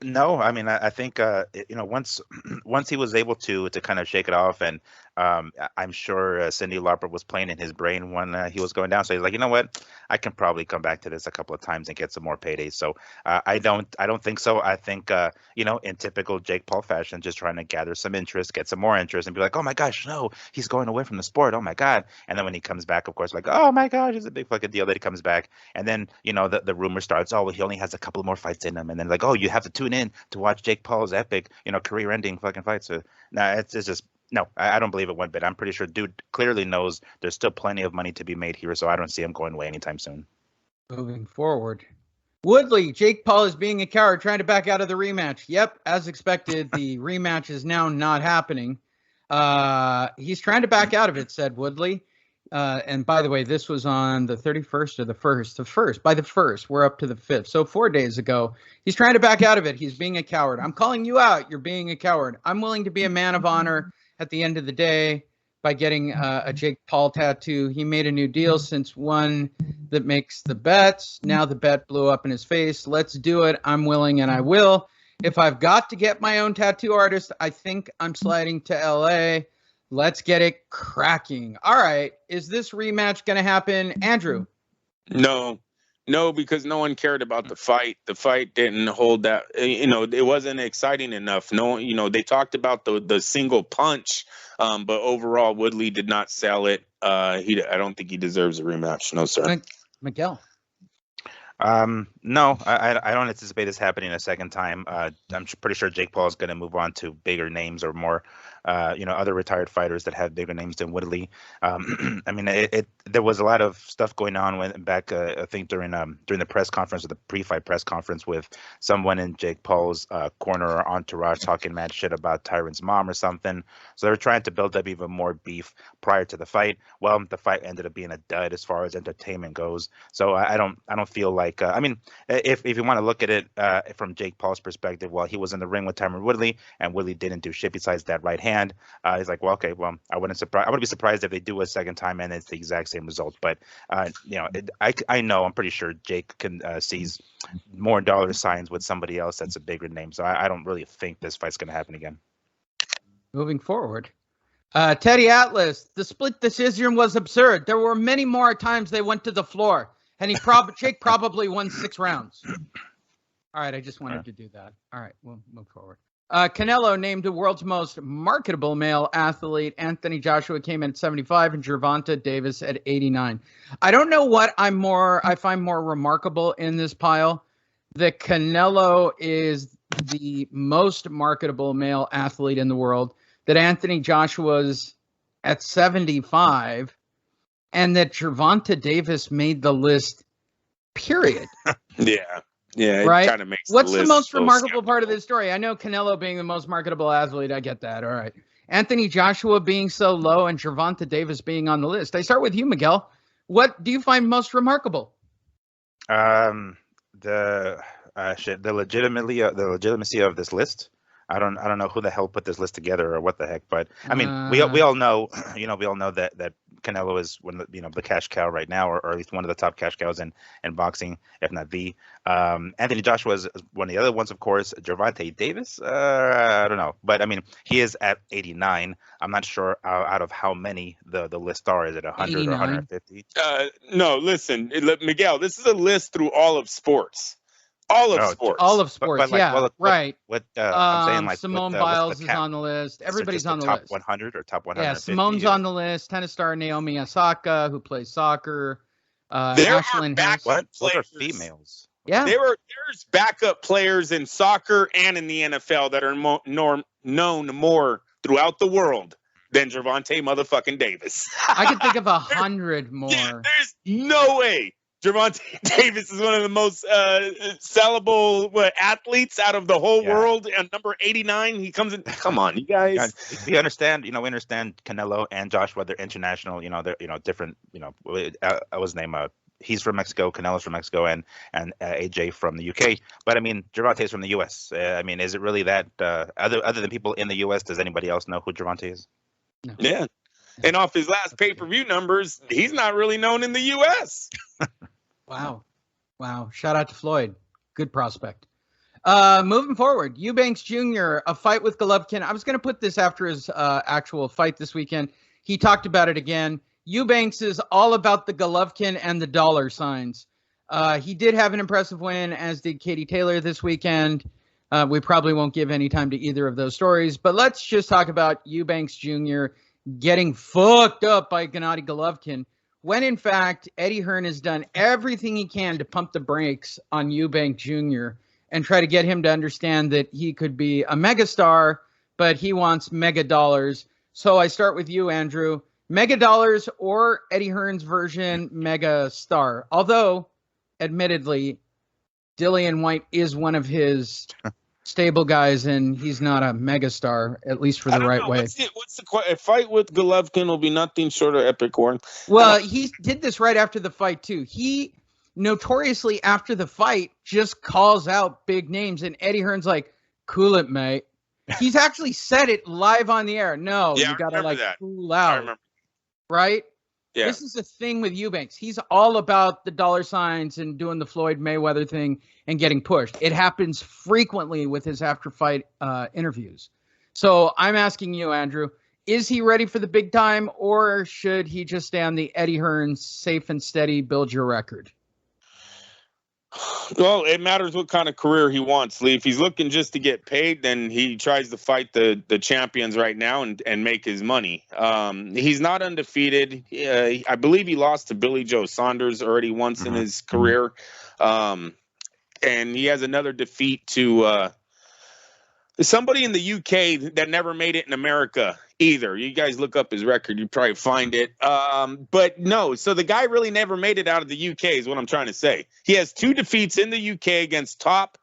No, I mean, I think once he was able to kind of shake it off, and I'm sure Cindy Lauper was playing in his brain when he was going down. So he's like, you know what, I can probably come back to this a couple of times and get some more paydays. So I don't think so. I think in typical Jake Paul fashion, just trying to gather some interest, get some more interest, and be like, oh my gosh, no, he's going away from the sport. Oh my god! And then when he comes back, of course, like, oh my gosh, it's a big fucking deal that he comes back. And then the rumor starts, oh, well, he only has a couple more fights in him, and then like, oh, you have to tune in to watch Jake Paul's epic, career-ending fucking fight. So it's just. No, I don't believe it one bit. I'm pretty sure dude clearly knows there's still plenty of money to be made here, so I don't see him going away anytime soon. Moving forward. Woodley, Jake Paul is being a coward, trying to back out of the rematch. Yep, as expected, the rematch is now not happening. He's trying to back out of it, said Woodley. And by the way, this was on the 31st or the 1st? The 1st. By the 1st, we're up to the 5th. So 4 days ago, he's trying to back out of it. He's being a coward. I'm calling you out. You're being a coward. I'm willing to be a man of honor at the end of the day by getting a Jake Paul tattoo. He made a new deal since one that makes the bets. Now the bet blew up in his face. Let's do it. I'm willing and I will. If I've got to get my own tattoo artist, I think I'm sliding to LA. Let's get it cracking. All right. Is this rematch going to happen? Andrew? No, because no one cared about the fight. The fight didn't hold that, it wasn't exciting enough. No, they talked about the single punch, but overall Woodley did not sell it. I don't think he deserves a rematch. No, sir. Miguel? No, I don't anticipate this happening a second time. I'm pretty sure Jake Paul is going to move on to bigger names or more, other retired fighters that have bigger names than Woodley. I mean, there was a lot of stuff going on back, I think during the press conference or the pre-fight press conference with someone in Jake Paul's corner or entourage talking mad shit about Tyron's mom or something. So they're trying to build up even more beef prior to the fight. Well, the fight ended up being a dud as far as entertainment goes. So I don't feel like I mean, if you want to look at it from Jake Paul's perspective, well, he was in the ring with Tyron Woodley, and Woodley didn't do shit besides that right hand. He's like, well, okay, well, I wouldn't be surprised if they do a second time and it's the exact same result. But I know, I'm pretty sure Jake can sees more dollar signs with somebody else that's a bigger name. So I don't really think this fight's going to happen again. Moving forward. Teddy Atlas, the split decision was absurd. There were many more times they went to the floor. And Jake probably won 6 rounds. All right, I just wanted to do that. All right, we'll move forward. Canelo named the world's most marketable male athlete. Anthony Joshua came in at 75 and Gervonta Davis at 89. I don't know what I find more remarkable in this pile. That Canelo is the most marketable male athlete in the world. That Anthony Joshua's at 75. And that Gervonta Davis made the list, period. Yeah, it right? kind of makes What's the most list remarkable part of this story? I know Canelo being the most marketable athlete. I get that. All right. Anthony Joshua being so low and Gervonta Davis being on the list. I start with you, Miguel. What do you find most remarkable? The legitimacy of this list. I don't know who the hell put this list together or what the heck, but I mean, we all know, we all know that Canelo is one of the cash cow right now, or at least one of the top cash cows in boxing, if not the. Anthony Joshua is one of the other ones, of course. Gervonta Davis, I don't know, but I mean, he is at 89. I'm not sure out of how many the list are. Is it 100 89? Or 150? No, listen, Miguel, this is a list through all of sports. All of sports, but yeah, right. I'm saying, like, Simone Biles is on the list. Everybody's on the top list. 100 or top 150. Yeah, Simone's on the list. Tennis star Naomi Osaka, who plays soccer. There Ashlyn are Harris. What? Those are females. Yeah. There's backup players in soccer and in the NFL that are known more throughout the world than Gervonta motherfucking Davis. I could think of 100 more. Yeah, there's no way Gervonta Davis is one of the most sellable athletes out of the whole world. And number 89, he comes in. Come on, you guys. We understand. We understand Canelo and Joshua. They're international. They're different. I was named. He's from Mexico. Canelo's from Mexico, and AJ from the UK. But I mean, Gervonta's from the US. I mean, is it really that? Other than people in the US, does anybody else know who Gervonta is? No. Yeah. And off his last pay-per-view numbers, he's not really known in the U.S. Wow. Shout out to Floyd. Good prospect. Moving forward, Eubanks Jr., a fight with Golovkin. I was going to put this after his actual fight this weekend. He talked about it again. Eubanks is all about the Golovkin and the dollar signs. He did have an impressive win, as did Katie Taylor this weekend. We probably won't give any time to either of those stories, but let's just talk about Eubanks Jr. getting fucked up by Gennady Golovkin, when in fact Eddie Hearn has done everything he can to pump the brakes on Eubanks Jr. and try to get him to understand that he could be a megastar, but he wants mega dollars. So I start with you, Andrew. Mega dollars or Eddie Hearn's version mega star? Although, admittedly, Dillian White is one of his stable guys, and he's not a megastar, at least for the right way. What's a fight with Golovkin will be nothing short of epic, Warren. Well, he did this right after the fight, too. He notoriously, after the fight, just calls out big names, and Eddie Hearn's like, cool it, mate. He's actually said it live on the air. No, Yeah, you got to, cool I out. remember. Right? Yeah. This is the thing with Eubanks. He's all about the dollar signs and doing the Floyd Mayweather thing and getting pushed. It happens frequently with his after-fight interviews. So I'm asking you, Andrew, is he ready for the big time, or should he just stay on the Eddie Hearn safe and steady, build your record? Well, it matters what kind of career he wants, Lee. If he's looking just to get paid, then he tries to fight the champions right now and make his money. He's not undefeated. I believe he lost to Billy Joe Saunders already once in his career. And he has another defeat to somebody in the UK that never made it in America either. You guys look up his record, you probably find it. But no, so the guy really never made it out of the UK is what I'm trying to say. He has 2 defeats in the UK against top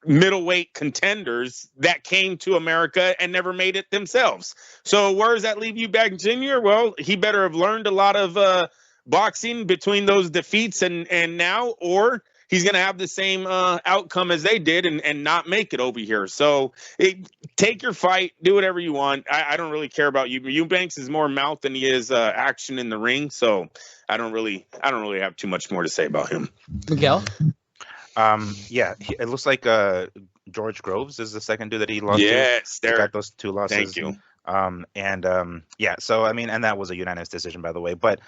middleweight contenders that came to America and never made it themselves. So where does that leave Eubanks Jr.? Well, he better have learned a lot of boxing between those defeats and now, or he's going to have the same outcome as they did and not make it over here. So take your fight, do whatever you want. I don't really care about you. Eubanks is more mouth than he is action in the ring. So I don't really have too much more to say about him. Miguel? Yeah, it looks like George Groves is the second dude that he lost. Yes, he got those 2 losses. Thank you. Yeah, so I mean, and that was a unanimous decision, by the way. But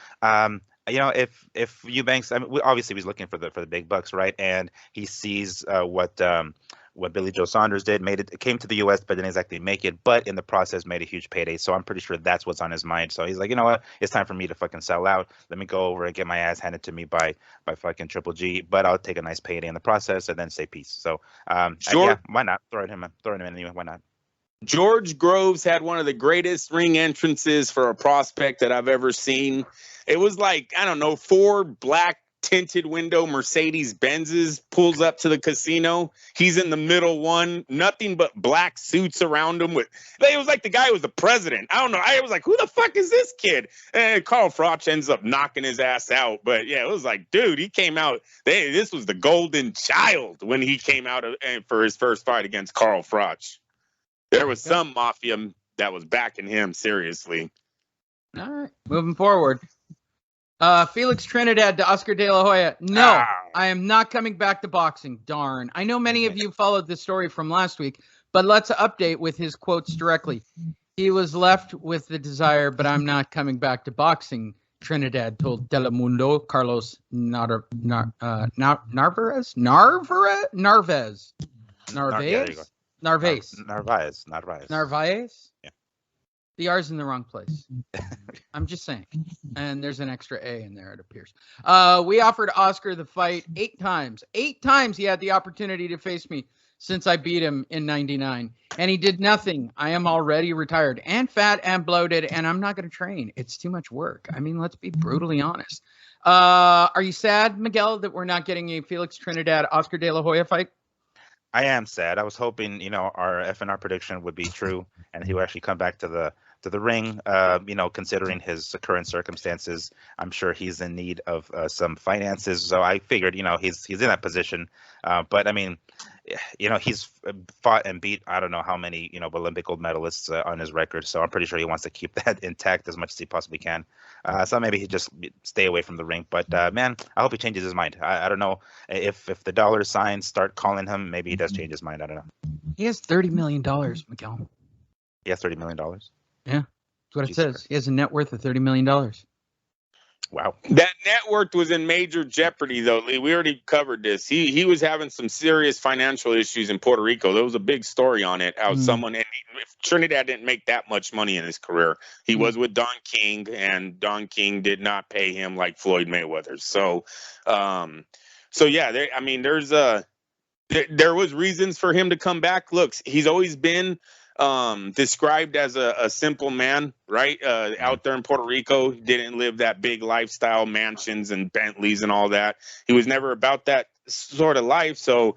if Eubanks, I mean, obviously he's looking for the big bucks, right? And he sees what Billy Joe Saunders did, came to the U.S. but didn't exactly make it, but in the process made a huge payday. So I'm pretty sure that's what's on his mind. So he's like, you know what? It's time for me to fucking sell out. Let me go over and get my ass handed to me by fucking Triple G, but I'll take a nice payday in the process and then say peace. So sure, yeah, why not? Throwing him in anyway. Why not? George Groves had one of the greatest ring entrances for a prospect that I've ever seen. It was like, I don't know, 4 black tinted window Mercedes Benzes pulls up to the casino. He's in the middle one, nothing but black suits around him. It was like the guy was the president. I don't know. I was like, who the fuck is this kid? And Carl Froch ends up knocking his ass out. But yeah, it was like, dude, he came out. This was the golden child when he came out for his first fight against Carl Froch. There was some mafia that was backing him seriously. All right, moving forward. Felix Trinidad to Oscar De La Hoya. No, I am not coming back to boxing. Darn. I know many of you followed this story from last week, but let's update with his quotes directly. He was left with the desire, but I'm not coming back to boxing, Trinidad told Telemundo. Carlos Narvaez? Yeah, Narvaez. Yeah. The R's in the wrong place. I'm just saying. And there's an extra A in there, it appears. We offered Oscar the fight 8 times. 8 times he had the opportunity to face me since I beat him in 99. And he did nothing. I am already retired and fat and bloated, and I'm not going to train. It's too much work. I mean, let's be brutally honest. Are you sad, Miguel, that we're not getting a Felix Trinidad Oscar De La Hoya fight? I am sad. I was hoping, our FNR prediction would be true, and he would actually come back to the ring. Considering his current circumstances, I'm sure he's in need of some finances. So I figured, he's in that position. But I mean, he's fought and beat I don't know how many Olympic gold medalists on his record. So I'm pretty sure he wants to keep that intact as much as he possibly can. So maybe he just stay away from the ring. But man, I hope he changes his mind. I don't know if the dollar signs start calling him. Maybe he does change his mind. I don't know. He has $30 million, Miguel. He has $30 million. Yeah, that's what it says. He has a net worth of $30 million. Wow. That net worth was in major jeopardy, though, Lee. We already covered this. He was having some serious financial issues in Puerto Rico. There was a big story on it. How Trinidad didn't make that much money in his career. He was with Don King, and Don King did not pay him like Floyd Mayweather. So, yeah. There was reasons for him to come back. Look, he's always been described as a simple man, right? Out there in Puerto Rico, didn't live that big lifestyle, mansions and Bentleys and all that. He was never about that sort of life. So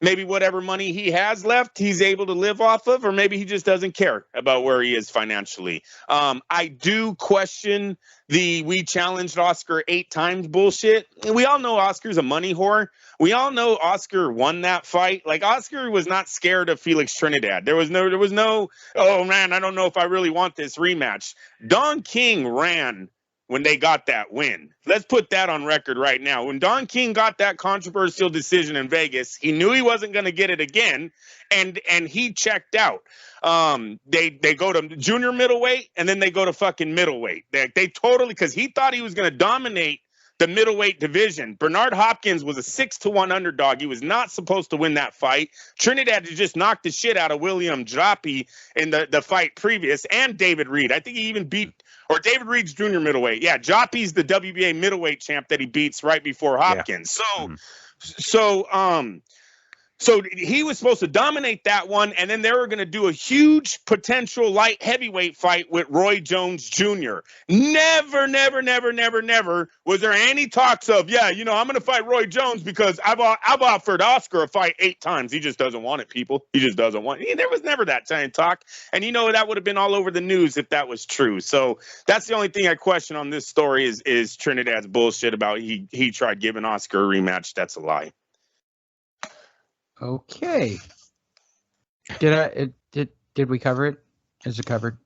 maybe whatever money he has left, he's able to live off of, or maybe he just doesn't care about where he is financially. I do question we challenged Oscar 8 times bullshit. And we all know Oscar's a money whore. We all know Oscar won that fight. Like, Oscar was not scared of Felix Trinidad. There was no, oh man, I don't know if I really want this rematch. Don King ran when they got that win. Let's put that on record right now. When Don King got that controversial decision in Vegas, he knew he wasn't going to get it again, and he checked out. They go to junior middleweight, and then they go to fucking middleweight. They totally, because he thought he was going to dominate the middleweight division. Bernard Hopkins was a 6-1 underdog. He was not supposed to win that fight. Trinidad had just knocked the shit out of William Joppi in the fight previous, and David Reed. I think he even beat, or David Reed's junior middleweight. Yeah, Joppi's the WBA middleweight champ that he beats right before Hopkins. Yeah. So he was supposed to dominate that one, and then they were going to do a huge potential light heavyweight fight with Roy Jones Jr. Never was there any talks of, I'm going to fight Roy Jones because I've offered Oscar a fight 8 times. He just doesn't want it, people. He just doesn't want it. There was never that kind of talk, and that would have been all over the news if that was true. So that's the only thing I question on this story is Trinidad's bullshit about he tried giving Oscar a rematch. That's a lie. Okay. Did we cover it? Is it covered?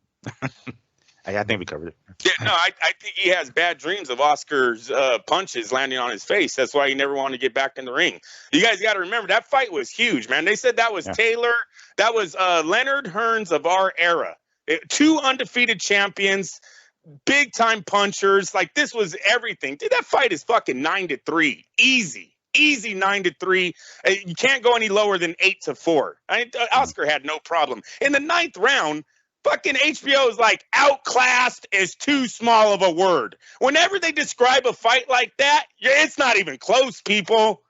I think we covered it. Yeah, no, I think he has bad dreams of Oscar's punches landing on his face. That's why he never wanted to get back in the ring. You guys got to remember, that fight was huge, man. They said that was Taylor. That was Leonard Hearns of our era. 2 undefeated champions, big-time punchers. Like, this was everything. Dude, that fight is fucking 9-3. Easy 9-3. You can't go any lower than 8-4. Oscar had no problem. In the 9th round, fucking HBO is like, outclassed is too small of a word. Whenever they describe a fight like that, it's not even close, people.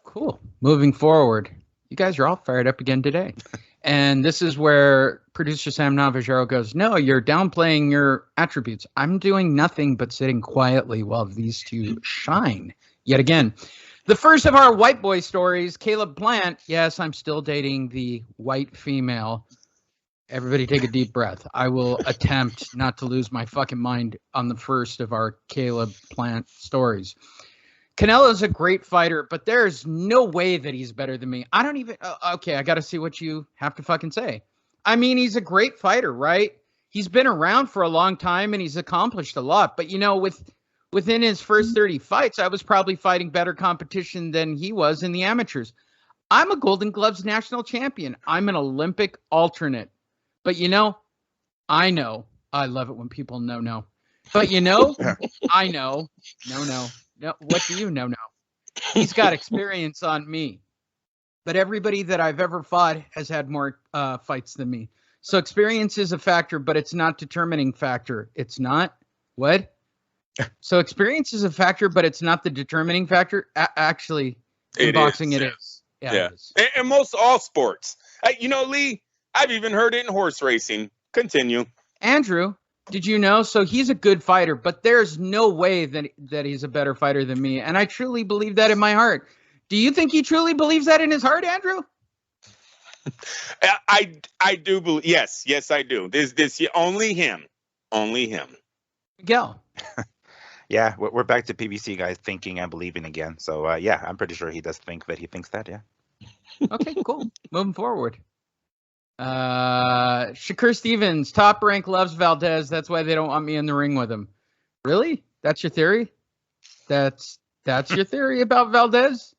Cool. Moving forward, you guys are all fired up again today. And this is where producer Sam Navajaro goes, no, you're downplaying your attributes. I'm doing nothing but sitting quietly while these two shine. Yet again, the first of our white boy stories, Caleb Plant. Yes, I'm still dating the white female. Everybody take a deep breath. I will attempt not to lose my fucking mind on the first of our Caleb Plant stories. Canelo's a great fighter, but there's no way that he's better than me. I don't even... okay, I got to see what you have to fucking say. I mean, he's a great fighter, right? He's been around for a long time, and he's accomplished a lot. But, within his first 30 fights, I was probably fighting better competition than he was in the amateurs. I'm a Golden Gloves national champion. I'm an Olympic alternate. But, I know. I love it when people know. But, I know. No. What do you know now? He's got experience on me. But everybody that I've ever fought has had more fights than me. So experience is a factor, but it's not determining factor. It's not what? So experience is a factor, but it's not the determining factor. Actually, in boxing, it is. Yeah. It is. And most all sports. Lee, I've even heard it in horse racing. Continue. Andrew, did you know? So he's a good fighter, but there's no way that he's a better fighter than me. And I truly believe that in my heart. Do you think he truly believes that in his heart, Andrew? I do believe. Yes, I do. This only him. Miguel. Yeah, we're back to PBC guys thinking and believing again. So yeah, I'm pretty sure he does think that he thinks that. Yeah. Okay, cool. Moving forward. Shakur Stevens, Top Rank loves Valdez. That's why they don't want me in the ring with him. Really? That's your theory? That's your theory about Valdez?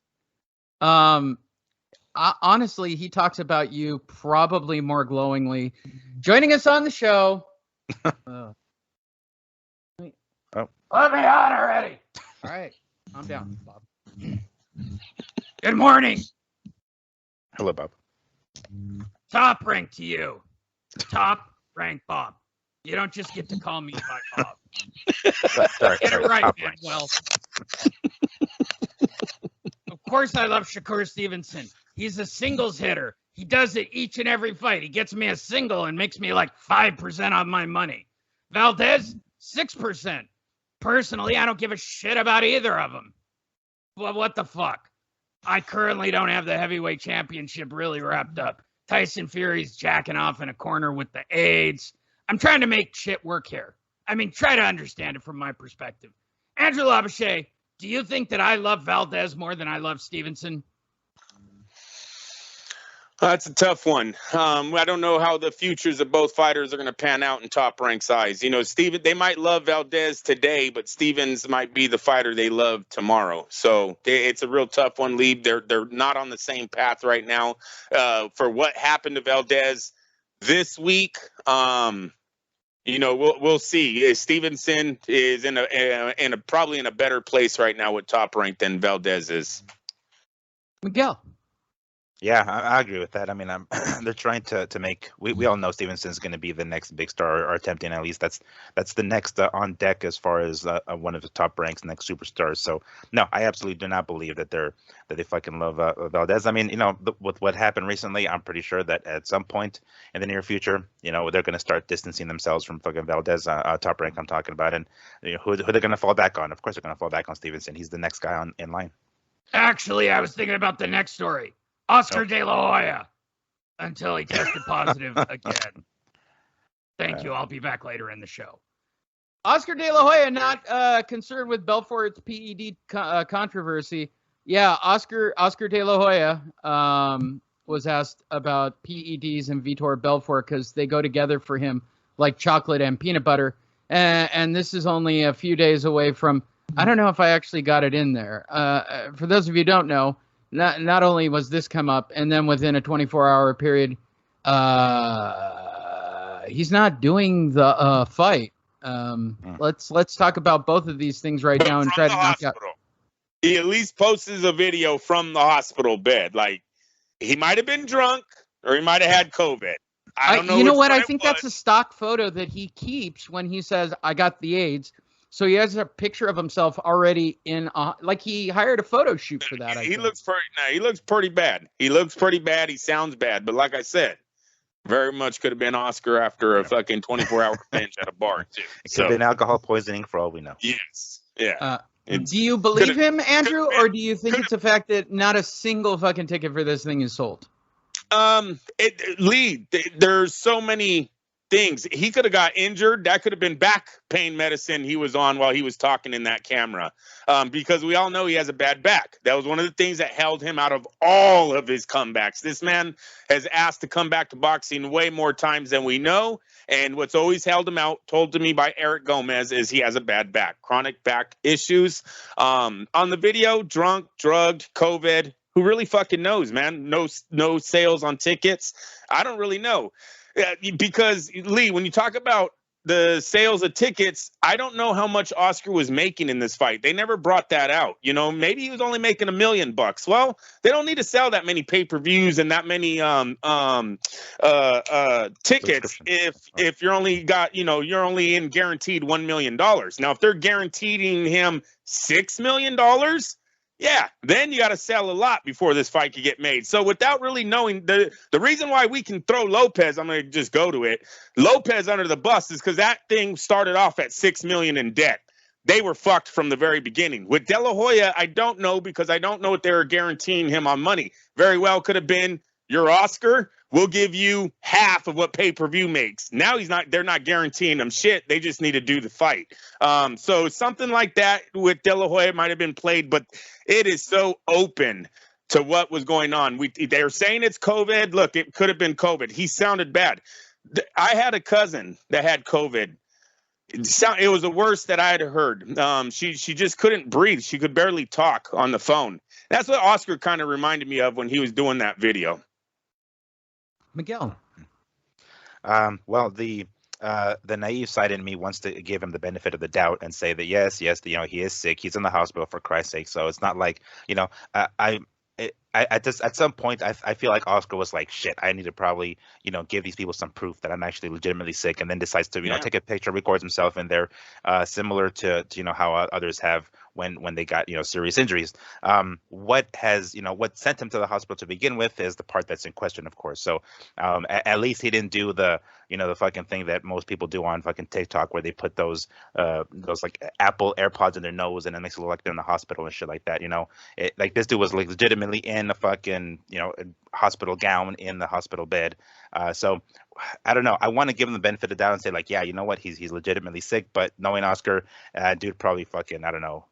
Honestly, he talks about you probably more glowingly. Joining us on the show. Let me on already. All right. I'm down, Bob. Good morning. Hello, Bob. Top Rank to you. Top Rank Bob. You don't just get to call me by Bob. Sorry, Get it right, Top man. Rank. Well, of course I love Shakur Stevenson. He's a singles hitter. He does it each and every fight. He gets me a single and makes me like 5% on my money. Valdez, 6%. Personally, I don't give a shit about either of them. Well, what the fuck? I currently don't have the heavyweight championship really wrapped up. Tyson Fury's jacking off in a corner with the AIDS. I'm trying to make shit work here. I mean, try to understand it from my perspective. Andrew Labouche, do you think that I love Valdez more than I love Stevenson? That's a tough one. I don't know how the futures of both fighters are going to pan out in Top Rank size. Steven, they might love Valdez today, but Stevens might be the fighter they love tomorrow. So it's a real tough one, Lee. They're not on the same path right now. For what happened to Valdez this week, we'll see. Stevenson is probably in a better place right now with Top Rank than Valdez is. Miguel. Yeah, I agree with that. I mean, they're trying to make. We all know Stevenson's going to be the next big star, or attempting at least. That's the next on deck as far as one of the Top Ranks next superstars. So no, I absolutely do not believe that they fucking love Valdez. I mean, with what happened recently, I'm pretty sure that at some point in the near future, they're going to start distancing themselves from fucking Valdez, Top Rank I'm talking about, and who they're going to fall back on. Of course, they're going to fall back on Stevenson. He's the next guy in line. Actually, I was thinking about the next story. Oscar De La Hoya, until he tested positive again. Thank you. I'll be back later in the show. Oscar De La Hoya not concerned with Belfort's PED controversy. Yeah, Oscar De La Hoya was asked about PEDs and Vitor Belfort because they go together for him like chocolate and peanut butter. And this is only a few days away from, I don't know if I actually got it in there. For those of you who don't know, not only was this come up, and then within a 24-hour period, he's not doing the fight. Let's talk about both of these things right now and try to knock out. He at least posts a video from the hospital bed. Like, he might have been drunk or he might have had COVID. I don't know. You know what? I think that's a stock photo that he keeps when he says, "I got the AIDS." So he has a picture of himself already like he hired a photo shoot for that. He looks pretty bad. He looks pretty bad. He sounds bad. But like I said, very much could have been Oscar after a fucking 24-hour binge at a bar too. It could have been alcohol poisoning for all we know. Yes. Yeah. Do you believe him, Andrew, or do you think it's the fact that not a single fucking ticket for this thing is sold? Lee, there's so many things. He could have got injured. That could have been back pain medicine he was on while he was talking in that camera. Because we all know he has a bad back. That was one of the things that held him out of all of his comebacks. This man has asked to come back to boxing way more times than we know. And what's always held him out, told to me by Eric Gomez, is he has a bad back, chronic back issues. On the video, drunk, drugged, COVID. Who really fucking knows, man? No sales on tickets. I don't really know. Because, Lee, when you talk about the sales of tickets, I don't know how much Oscar was making in this fight. They never brought that out. You know, maybe he was only making $1 million. Well, they don't need to sell that many pay-per-views and that many tickets if you're only got, you know, you're only in guaranteed $1 million. Now, if they're guaranteeing him $6 million, yeah, then you got to sell a lot before this fight could get made. So without really knowing, the reason why we can throw Lopez, I'm going to just go to it, Lopez under the bus is because that thing started off at $6 million in debt. They were fucked from the very beginning. With De La Hoya, I don't know, because I don't know what they were guaranteeing him on money. Very well could have been, your Oscar, we'll give you half of what pay-per-view makes. Now they're not guaranteeing him shit. They just need to do the fight. So something like that with De La Hoya might have been played, but it is so open to what was going on. They're saying it's COVID. Look, it could have been COVID. He sounded bad. I had a cousin that had COVID. It was the worst that I had heard. She just couldn't breathe. She could barely talk on the phone. That's what Oscar kind of reminded me of when he was doing that video. Miguel. Well, the naive side in me wants to give him the benefit of the doubt and say that yes, you know, he is sick. He's in the hospital, for Christ's sake. So it's not like, you know, at some point I feel like Oscar was like, shit, I need to probably, you know, give these people some proof that I'm actually legitimately sick, and then decides to, you know, take a picture, records himself in there, similar to you know how others have when they got, you know, serious injuries. What sent him to the hospital to begin with is the part that's in question, of course. So at least he didn't do the fucking thing that most people do on fucking TikTok, where they put those like Apple AirPods in their nose and it makes it look like they're in the hospital and shit like that. You know, like this dude was like legitimately in a fucking, you know, hospital gown in the hospital bed. So I don't know. I want to give him the benefit of the doubt and say like, yeah, you know what, he's legitimately sick. But knowing Oscar, dude probably fucking, I don't know,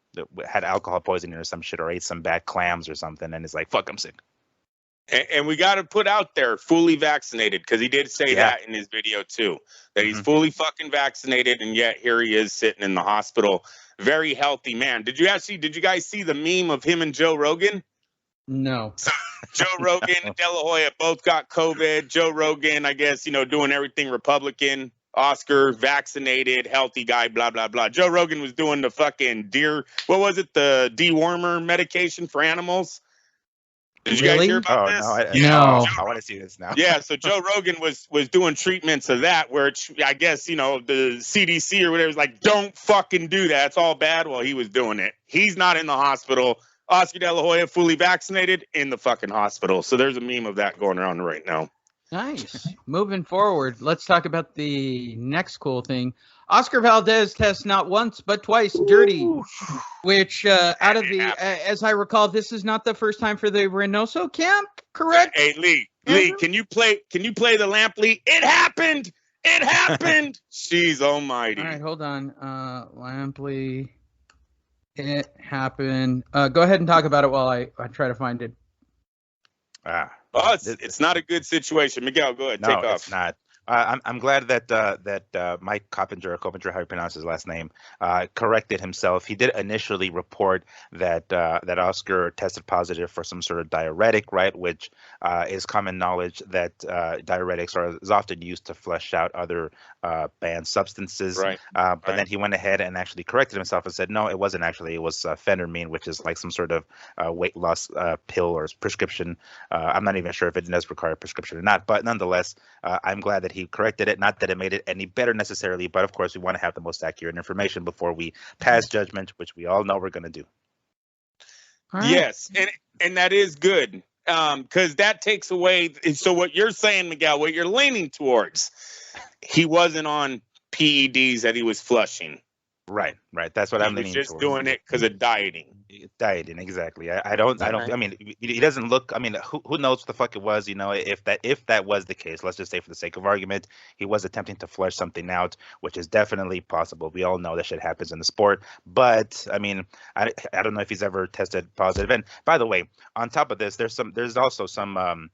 had alcohol poisoning or some shit, or ate some bad clams or something, and is like, fuck, I'm sick. And we got to put out there fully vaccinated, because he did say that in his video too, that he's fully fucking vaccinated, and yet here he is sitting in the hospital. Very healthy man. Did you guys see the meme of him and Joe Rogan? No. So Joe Rogan and De La Hoya both got COVID. Joe Rogan, I guess, you know, doing everything Republican. Oscar, vaccinated, healthy guy, blah, blah, blah. Joe Rogan was doing the fucking the dewormer medication for animals. Did you guys hear about this? No. I want to see this now. Yeah, so Joe Rogan was doing treatments of that, where I guess, you know, the CDC or whatever was like, don't fucking do that. It's all bad. Well, he was doing it. He's not in the hospital. Oscar De La Hoya, fully vaccinated, in the fucking hospital. So there's a meme of that going around right now. Nice. Moving forward, let's talk about the next cool thing. Oscar Valdez tests not once but twice dirty, which out of the, as I recall, this is not the first time for the Reynoso camp, correct? Hey, Lee, can you play the lamp, Lee? It happened. Jeez almighty. All right, hold on. Lampley, it happened. Go ahead and talk about it while I try to find it. Oh, it's not a good situation. Miguel, go ahead. Take off. No, it's not. I'm glad that Mike Coppinger, how you pronounce his last name, corrected himself. He did initially report that Oscar tested positive for some sort of diuretic, right? Which is common knowledge that diuretics is often used to flush out other banned substances. Right. But then he went ahead and actually corrected himself and said, no, it wasn't actually. It was phentermine, which is like some sort of weight loss pill or prescription. I'm not even sure if it does require a prescription or not, but nonetheless, I'm glad that he corrected it. Not that it made it any better necessarily, but of course we want to have the most accurate information before we pass judgment, which we all know we're going to do. Right. Yes, and that is good, because that takes away. So what you're saying, Miguel, what you're leaning towards, he wasn't on PEDs that he was flushing. Right. That's what I'm leaning towards. Just towards. doing it because of dieting. Dieting, exactly. I don't. I mean, he doesn't look. I mean, who knows what the fuck it was? You know, if that was the case, let's just say for the sake of argument, he was attempting to flush something out, which is definitely possible. We all know that shit happens in the sport. But I mean, I don't know if he's ever tested positive. And by the way, on top of this, there's also some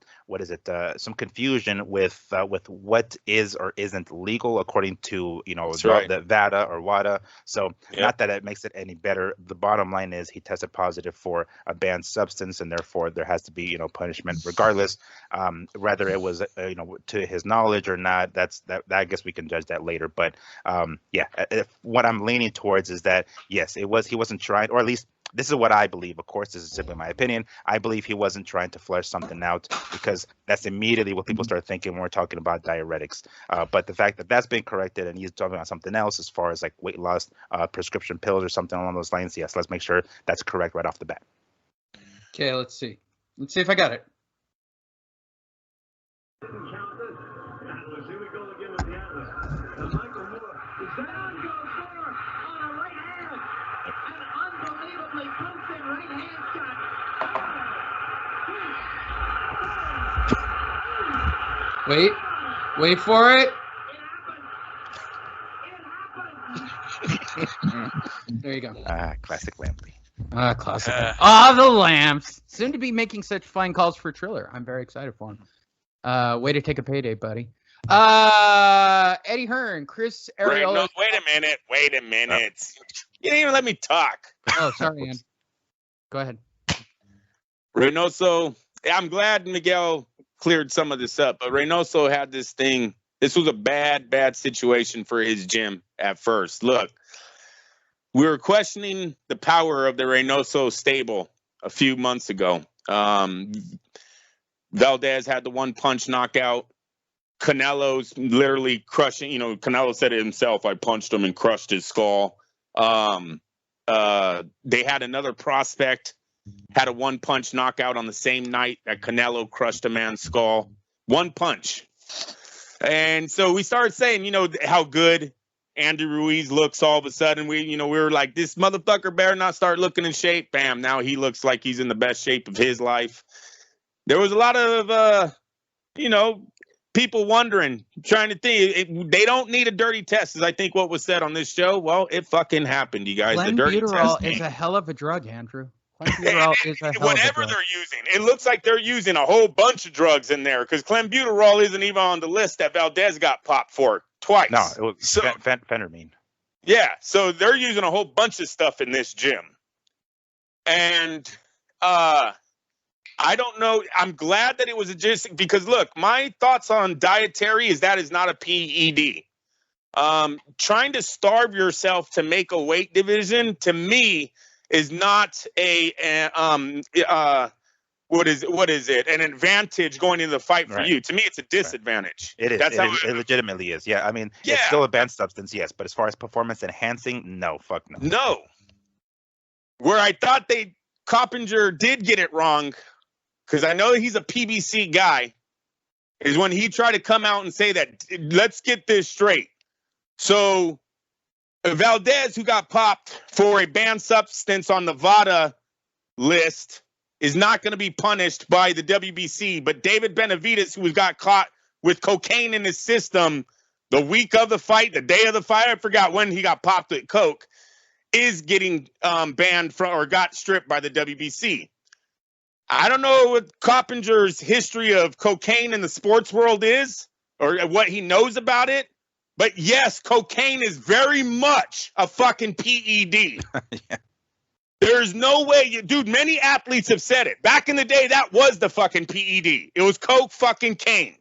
some confusion with what is or isn't legal according to the VADA or WADA. So not that it makes it any better. The bottom line is he tested positive for a banned substance, and therefore there has to be, you know, punishment regardless, whether it was, you know, to his knowledge or not. That I guess we can judge that later. But yeah, what I'm leaning towards is that yes, he wasn't trying, or at least this is what I believe. Of course, this is simply my opinion. I believe he wasn't trying to flush something out, because that's immediately what people start thinking when we're talking about diuretics. But the fact that that's been corrected and he's talking about something else as far as like weight loss, prescription pills or something along those lines, yes, let's make sure that's correct right off the bat. Okay, let's see. Let's see if I got it. Wait for it. There you go. Classic Lampley. Classic. The Lamps. Soon to be making such fine calls for Triller. I'm very excited for him. Way to take a payday, buddy. Eddie Hearn, Chris Ariola. No, wait a minute. You didn't even let me talk. Oh, sorry, Andy. Go ahead. Reynoso, I'm glad Miguel cleared some of this up, but Reynoso had this thing. This was a bad situation for his gym at first. Look, we were questioning the power of the Reynoso stable a few months ago. Valdez had the one punch knockout. Canelo's literally crushing, you know, Canelo said it himself, I punched him and crushed his skull. They had another prospect, had a one punch knockout on the same night that Canelo crushed a man's skull. One punch. And so we started saying, you know, how good Andy Ruiz looks all of a sudden. We were like, this motherfucker better not start looking in shape. Bam, now he looks like he's in the best shape of his life. There was a lot of, people wondering, trying to think. They don't need a dirty test, is I think what was said on this show. Well, it fucking happened, you guys. The dirty test is a hell of a drug, Andrew. Clenbuterol is a hell whatever of a drug. they're using, it looks like they're using a whole bunch of drugs in there, because clenbuterol isn't even on the list that Valdez got popped for twice. No, it was phentermine. Yeah, so they're using a whole bunch of stuff in this gym. And I don't know. I'm glad that it was just because, look, my thoughts on dietary is that is not a PED. Trying to starve yourself to make a weight division, to me, is not what is it? An advantage going into the fight for you. To me, it's a disadvantage. It is. It legitimately is. Yeah, I mean, it's still a banned substance, yes, but as far as performance enhancing, no, fuck no. No. Where I thought Coppinger did get it wrong, because I know he's a PBC guy, is when he tried to come out and say that, let's get this straight. So Valdez, who got popped for a banned substance on the VADA list, is not going to be punished by the WBC. But David Benavidez, who got caught with cocaine in his system the week of the fight, the day of the fight, I forgot when he got popped with coke, is getting banned from, or got stripped by the WBC. I don't know what Coppinger's history of cocaine in the sports world is, or what he knows about it. But yes, cocaine is very much a fucking PED. Yeah. There's no way, dude, many athletes have said it. Back in the day, that was the fucking PED. It was coke fucking cane.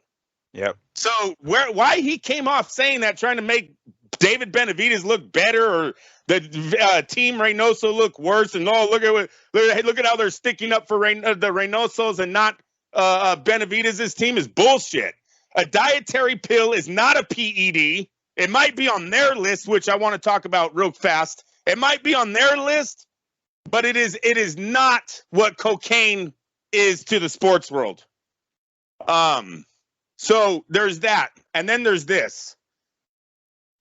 Yep. So why he came off saying that, trying to make David Benavidez look better, or the team Reynoso look worse, and look at how they're sticking up for the Reynosos and not Benavidez's team, is bullshit. A dietary pill is not a PED. It might be on their list, which I want to talk about real fast. It might be on their list, but it is not what cocaine is to the sports world. So there's that. And then there's this.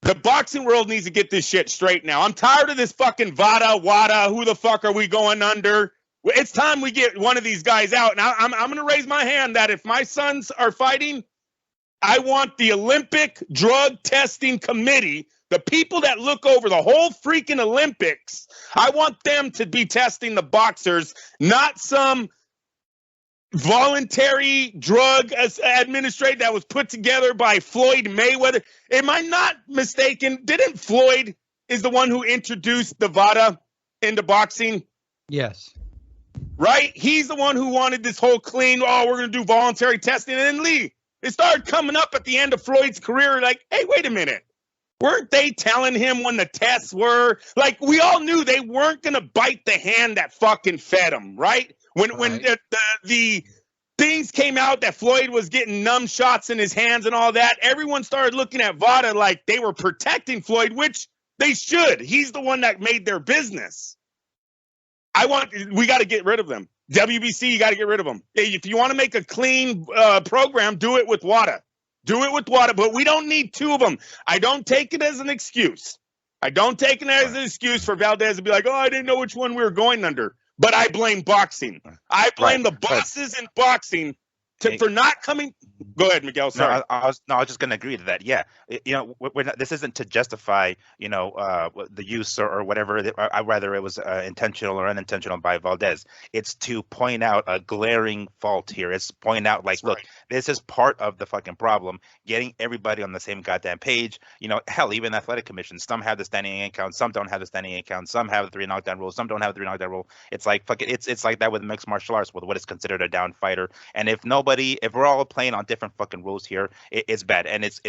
The boxing world needs to get this shit straight now. I'm tired of this fucking WADA. Who the fuck are we going under? It's time we get one of these guys out. Now, I'm going to raise my hand that if my sons are fighting, I want the Olympic Drug Testing Committee, the people that look over the whole freaking Olympics, I want them to be testing the boxers, not some voluntary drug administrator that was put together by Floyd Mayweather. Am I not mistaken? Didn't Floyd is the one who introduced the VADA into boxing? Yes. Right? He's the one who wanted this whole clean, oh, we're going to do voluntary testing. And then Lee, it started coming up at the end of Floyd's career like, hey, wait a minute. Weren't they telling him when the tests were? Like, we all knew they weren't going to bite the hand that fucking fed him, right? When the things came out that Floyd was getting numb shots in his hands and all that, everyone started looking at VADA like they were protecting Floyd, which they should. He's the one that made their business. We got to get rid of them. WBC, you got to get rid of them. If you want to make a clean program, do it with WADA. Do it with WADA, but we don't need two of them. I don't take it as an excuse. I don't take it as an excuse for Valdez to be like, oh, I didn't know which one we were going under. But I blame boxing. I blame the bosses in boxing for not coming. Go ahead, Miguel. Sorry. No, I was just going to agree to that. Yeah, we're not, this isn't to justify, the use or whatever. Whether it was intentional or unintentional by Valdez. It's to point out a glaring fault here. It's point out like, look, this is part of the fucking problem. Getting everybody on the same goddamn page. Hell, even athletic commissions. Some have the standing eight count. Some don't have the standing eight count. Some have the 3 knockdown rule. Some don't have the 3 knockdown rule. It's like fuck it. It's like that with mixed martial arts with what is considered a down fighter. And if we're all playing on different fucking rules here, it's bad. And it's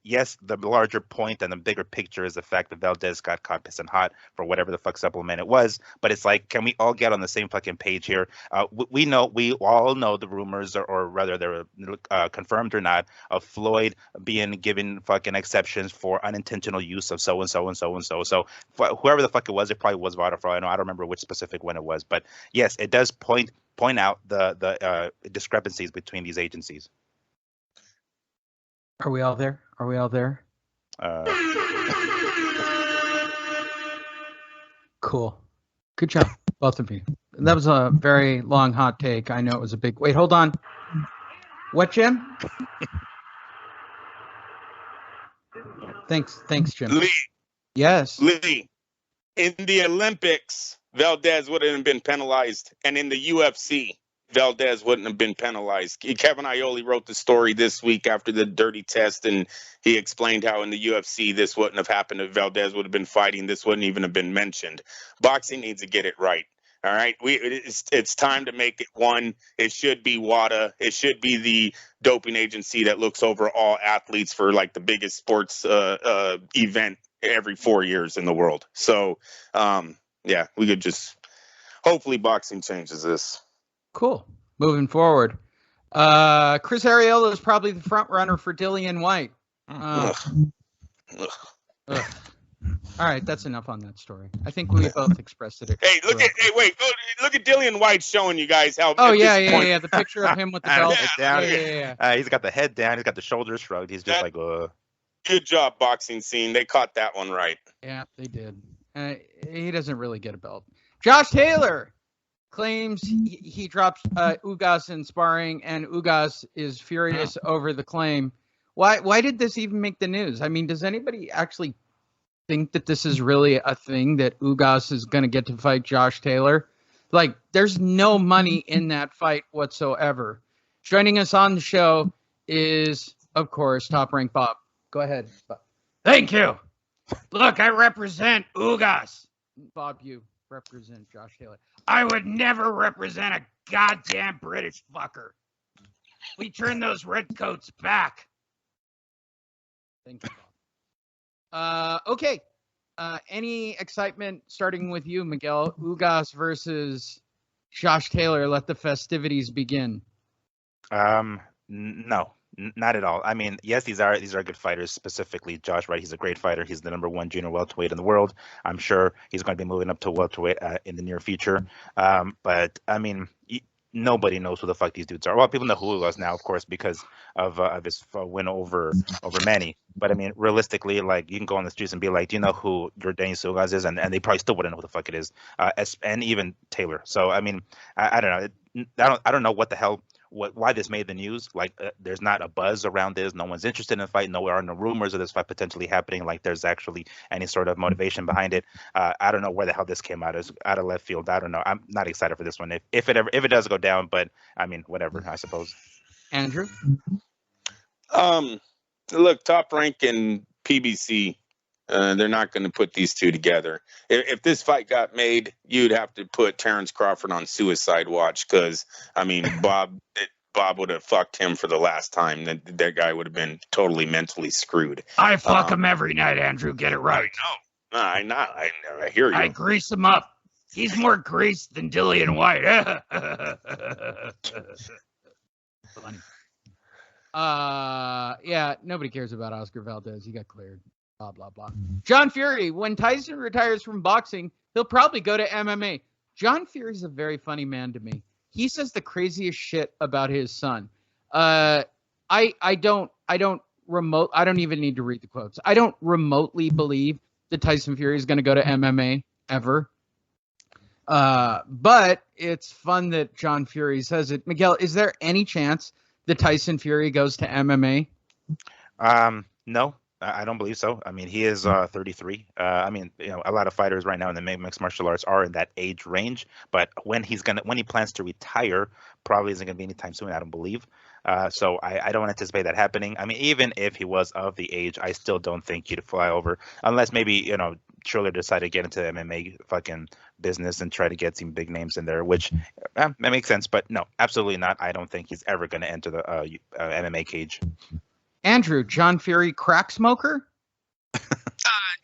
yes, the larger point and the bigger picture is the fact that Valdez got caught pissing hot for whatever the fuck supplement it was. But it's like, can we all get on the same fucking page here? We all know the rumors, or rather they're confirmed or not, of Floyd being given fucking exceptions for unintentional use of so and so and so and so. So whoever the fuck it was, it probably was VADA for all I know. I don't remember which specific one it was, but yes, it does point out the discrepancies between these agencies. Are we all there? Cool. Good job, both of you. That was a very long hot take. I know it was a big. Wait, hold on. What, Jim? Thanks, Jim. Lee. Yes. Lee. In the Olympics, Valdez wouldn't have been penalized, and in the UFC, Valdez wouldn't have been penalized. Kevin Iole wrote the story this week after the dirty test, and he explained how in the UFC this wouldn't have happened if Valdez would have been fighting. This wouldn't even have been mentioned. Boxing needs to get it right. All right, it's time to make it one. It should be WADA. It should be the doping agency that looks over all athletes for like the biggest sports event every 4 years in the world. So, yeah, we could just hopefully boxing changes this. Cool. Moving forward, Chris Arreola is probably the front runner for Dillian White. Ugh. All right, that's enough on that story. I think we both expressed it. Hey, look at Dillian White showing you guys how. Oh yeah. The picture of him with the belt. Yeah. He's got the head down. He's got the shoulders shrugged. He's just Good job, boxing scene. They caught that one right. Yeah, they did. He doesn't really get a belt. Josh Taylor claims he dropped Ugas in sparring, and Ugas is furious over the claim. Why did this even make the news? I mean, does anybody actually think that this is really a thing, that Ugas is going to get to fight Josh Taylor? Like, there's no money in that fight whatsoever. Joining us on the show is, of course, Top Rank Bob. Go ahead, Bob. Thank you. Look, I represent Ugas. Bob, you represent Josh Taylor. I would never represent a goddamn British fucker. We turn those redcoats back. Thank you, Bob. Okay. Any excitement, starting with you, Miguel? Ugas versus Josh Taylor. Let the festivities begin. No, not at all. I mean, yes, these are good fighters. Specifically, Josh, right? He's a great fighter. He's the #1 junior welterweight in the world. I'm sure he's going to be moving up to welterweight in the near future. But I mean, nobody knows who the fuck these dudes are. Well, people know who he was now, of course, because of his win over Manny. But I mean, realistically, like, you can go on the streets and be like, do you know who Jordanis Ugas is? And they probably still wouldn't know who the fuck it is. And even Taylor. So I mean, I don't know. I don't know what the hell. Why this made the news. Like, there's not a buzz around this. No one's interested in the fight. There are no rumors of this fight potentially happening. Like, there's actually any sort of motivation behind it. I don't know where the hell this came out. It's out of left field. I don't know. I'm not excited for this one. If it does go down, but I mean, whatever, I suppose. Andrew? Look, Top Rank and PBC They're not going to put these two together. If this fight got made, you'd have to put Terrence Crawford on suicide watch because, I mean, Bob would have fucked him for the last time. That guy would have been totally mentally screwed. I fuck him every night, Andrew. Get it right. I know. I hear you. I grease him up. He's more greased than Dillian White. Funny. Yeah, nobody cares about Oscar Valdez. He got cleared. Blah, blah, blah. John Fury, when Tyson retires from boxing, he'll probably go to MMA. John Fury's a very funny man to me. He says the craziest shit about his son. I don't even need to read the quotes. I don't remotely believe that Tyson Fury is going to go to MMA ever. But it's fun that John Fury says it. Miguel, is there any chance that Tyson Fury goes to MMA? No, I don't believe so. I mean, he is 33. I mean, you know, a lot of fighters right now in the mixed martial arts are in that age range. But when he plans to retire, probably isn't going to be anytime soon. I don't believe. So I don't anticipate that happening. I mean, even if he was of the age, I still don't think he'd fly over unless maybe, you know, Triller decided to get into the MMA fucking business and try to get some big names in there, which that makes sense. But no, absolutely not. I don't think he's ever going to enter the MMA cage. Andrew, John Fury, crack smoker?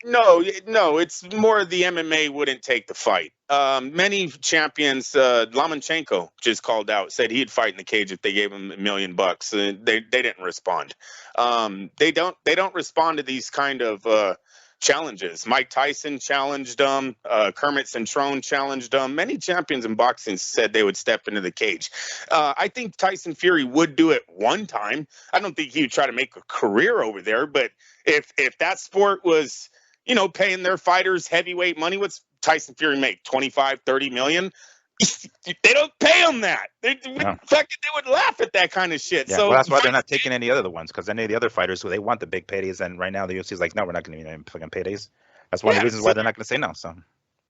No, it's more the MMA wouldn't take the fight. Many champions, Lomachenko just called out, said he'd fight in the cage if they gave him $1 million. They didn't respond. They don't respond to these kind of challenges. Mike Tyson challenged them. Kermit Centrone challenged them. Many champions in boxing said they would step into the cage. I think Tyson Fury would do it one time. I don't think he would try to make a career over there. But if that sport was, you know, paying their fighters heavyweight money, what's Tyson Fury make? 25, 30 million? They don't pay him that. They would laugh at that kind of shit. Yeah, so well, that's why they're not taking any other ones, because any of the other fighters who they want the big paydays, and right now the UFC is like, no, we're not going to give you any fucking paydays. That's one of the reasons why they're not going to say no.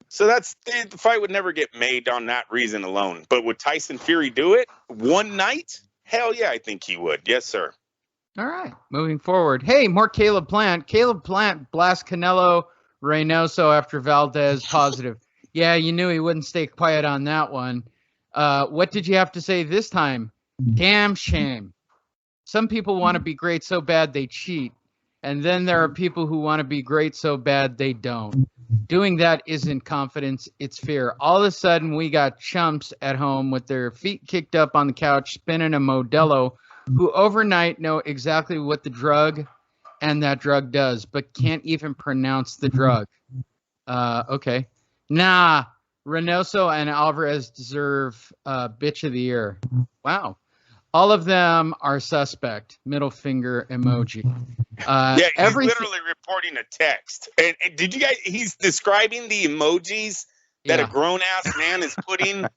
So that's the fight would never get made on that reason alone. But would Tyson Fury do it one night? Hell yeah, I think he would. Yes, sir. All right, moving forward. Hey, more Caleb Plant. Caleb Plant blasts Canelo Reynoso after Valdez positive. Yeah, you knew he wouldn't stay quiet on that one. What did you have to say this time? Damn shame. Some people want to be great so bad they cheat. And then there are people who want to be great so bad they don't. Doing that isn't confidence, it's fear. All of a sudden, we got chumps at home with their feet kicked up on the couch spinning a Modelo who overnight know exactly what the drug and that drug does, but can't even pronounce the drug. Okay. Nah, Reynoso and Alvarez deserve bitch of the year. Wow. All of them are suspect. Middle finger emoji. Yeah, he's literally reporting a text. And did you guys, he's describing the emojis that a grown-ass man is putting on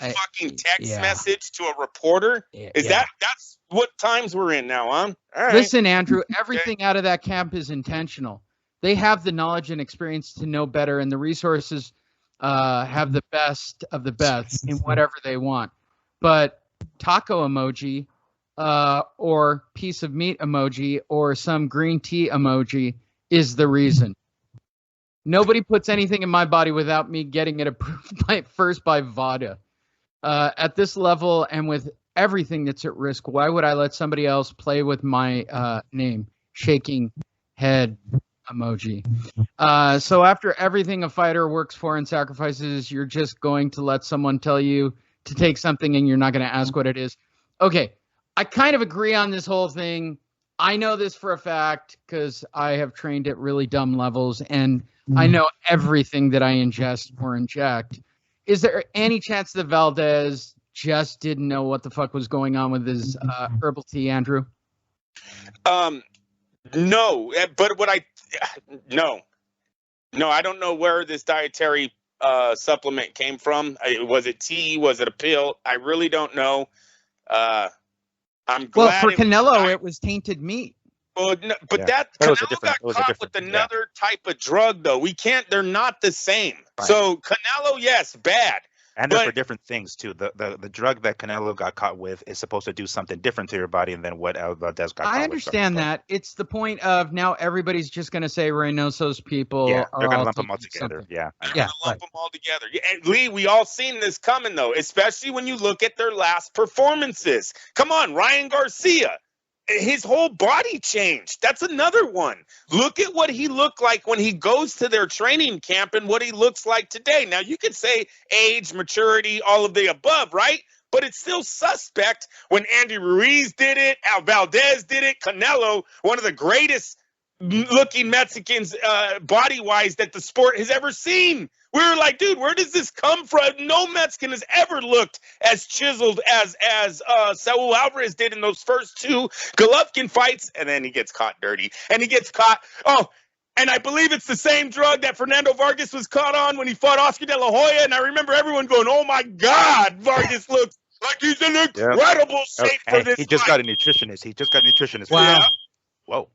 a fucking text message to a reporter? That's what times we're in now, huh? All right. Listen, Andrew, everything out of that camp is intentional. They have the knowledge and experience to know better, and the resources have the best of the best in whatever they want. But taco emoji or piece of meat emoji or some green tea emoji is the reason. Nobody puts anything in my body without me getting it approved first by VADA. At this level and with everything that's at risk, why would I let somebody else play with my name? Shaking head emoji. So after everything a fighter works for and sacrifices, you're just going to let someone tell you to take something and you're not going to ask what it is. Okay, I kind of agree on this whole thing. I know this for a fact because I have trained at really dumb levels and I know everything that I ingest or inject. Is there any chance that Valdez just didn't know what the fuck was going on with his herbal tea, Andrew? No, but no, I don't know where this dietary supplement came from. Was it tea? Was it a pill? I really don't know. I'm glad. Well, for Canelo, it was tainted meat. Well, no, but Canelo got caught with another type of drug, though. They're not the same. Right. So Canelo, yes, bad. And they're But for different things too. The drug that Canelo got caught with is supposed to do something different to your body than what Valdez got caught with. I understand that. It's the point of now everybody's just going to say Reynoso's people Yeah, are they're gonna all lump them all taking together. something. Yeah, they're Yeah, gonna lump right. them all together. Yeah, and Lee, we all seen this coming though, especially when you look at their last performances. Come on, Ryan Garcia. His whole body changed. That's another one. Look at what he looked like when he goes to their training camp and what he looks like today. Now, you could say age, maturity, all of the above, right? But it's still suspect when Andy Ruiz did it, Al Valdez did it, Canelo, one of the greatest looking Mexicans body-wise that the sport has ever seen. We were like, dude, where does this come from? No Mexican has ever looked as chiseled as Saul Alvarez did in those first two Golovkin fights, and then he gets caught dirty. And he gets caught, and I believe it's the same drug that Fernando Vargas was caught on when he fought Oscar De La Hoya, and I remember everyone going, oh my God, Vargas looks like he's in incredible shape for this he just fight. got a nutritionist. Wow. Yeah. Whoa.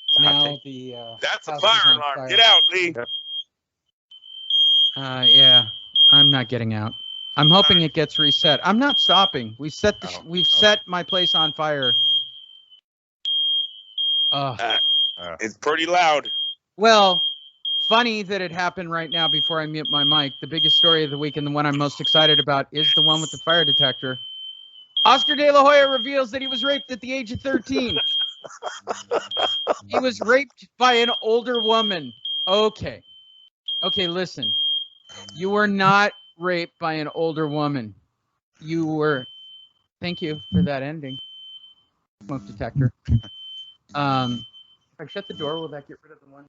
It's a hot Now take. the That's a house fire is on alarm. fire. Get out, Lee. Yeah, I'm not getting out. I'm hoping it gets reset. I'm not stopping. We've set my place on fire. It's pretty loud. Well, funny that it happened right now before I mute my mic. The biggest story of the week and the one I'm most excited about is the one with the fire detector. Oscar De La Hoya reveals that he was raped at the age of 13. He was raped by an older woman. Okay, listen. You were not raped by an older woman. You were. Thank you for that ending. Smoke detector. If I shut the door, will that get rid of the one?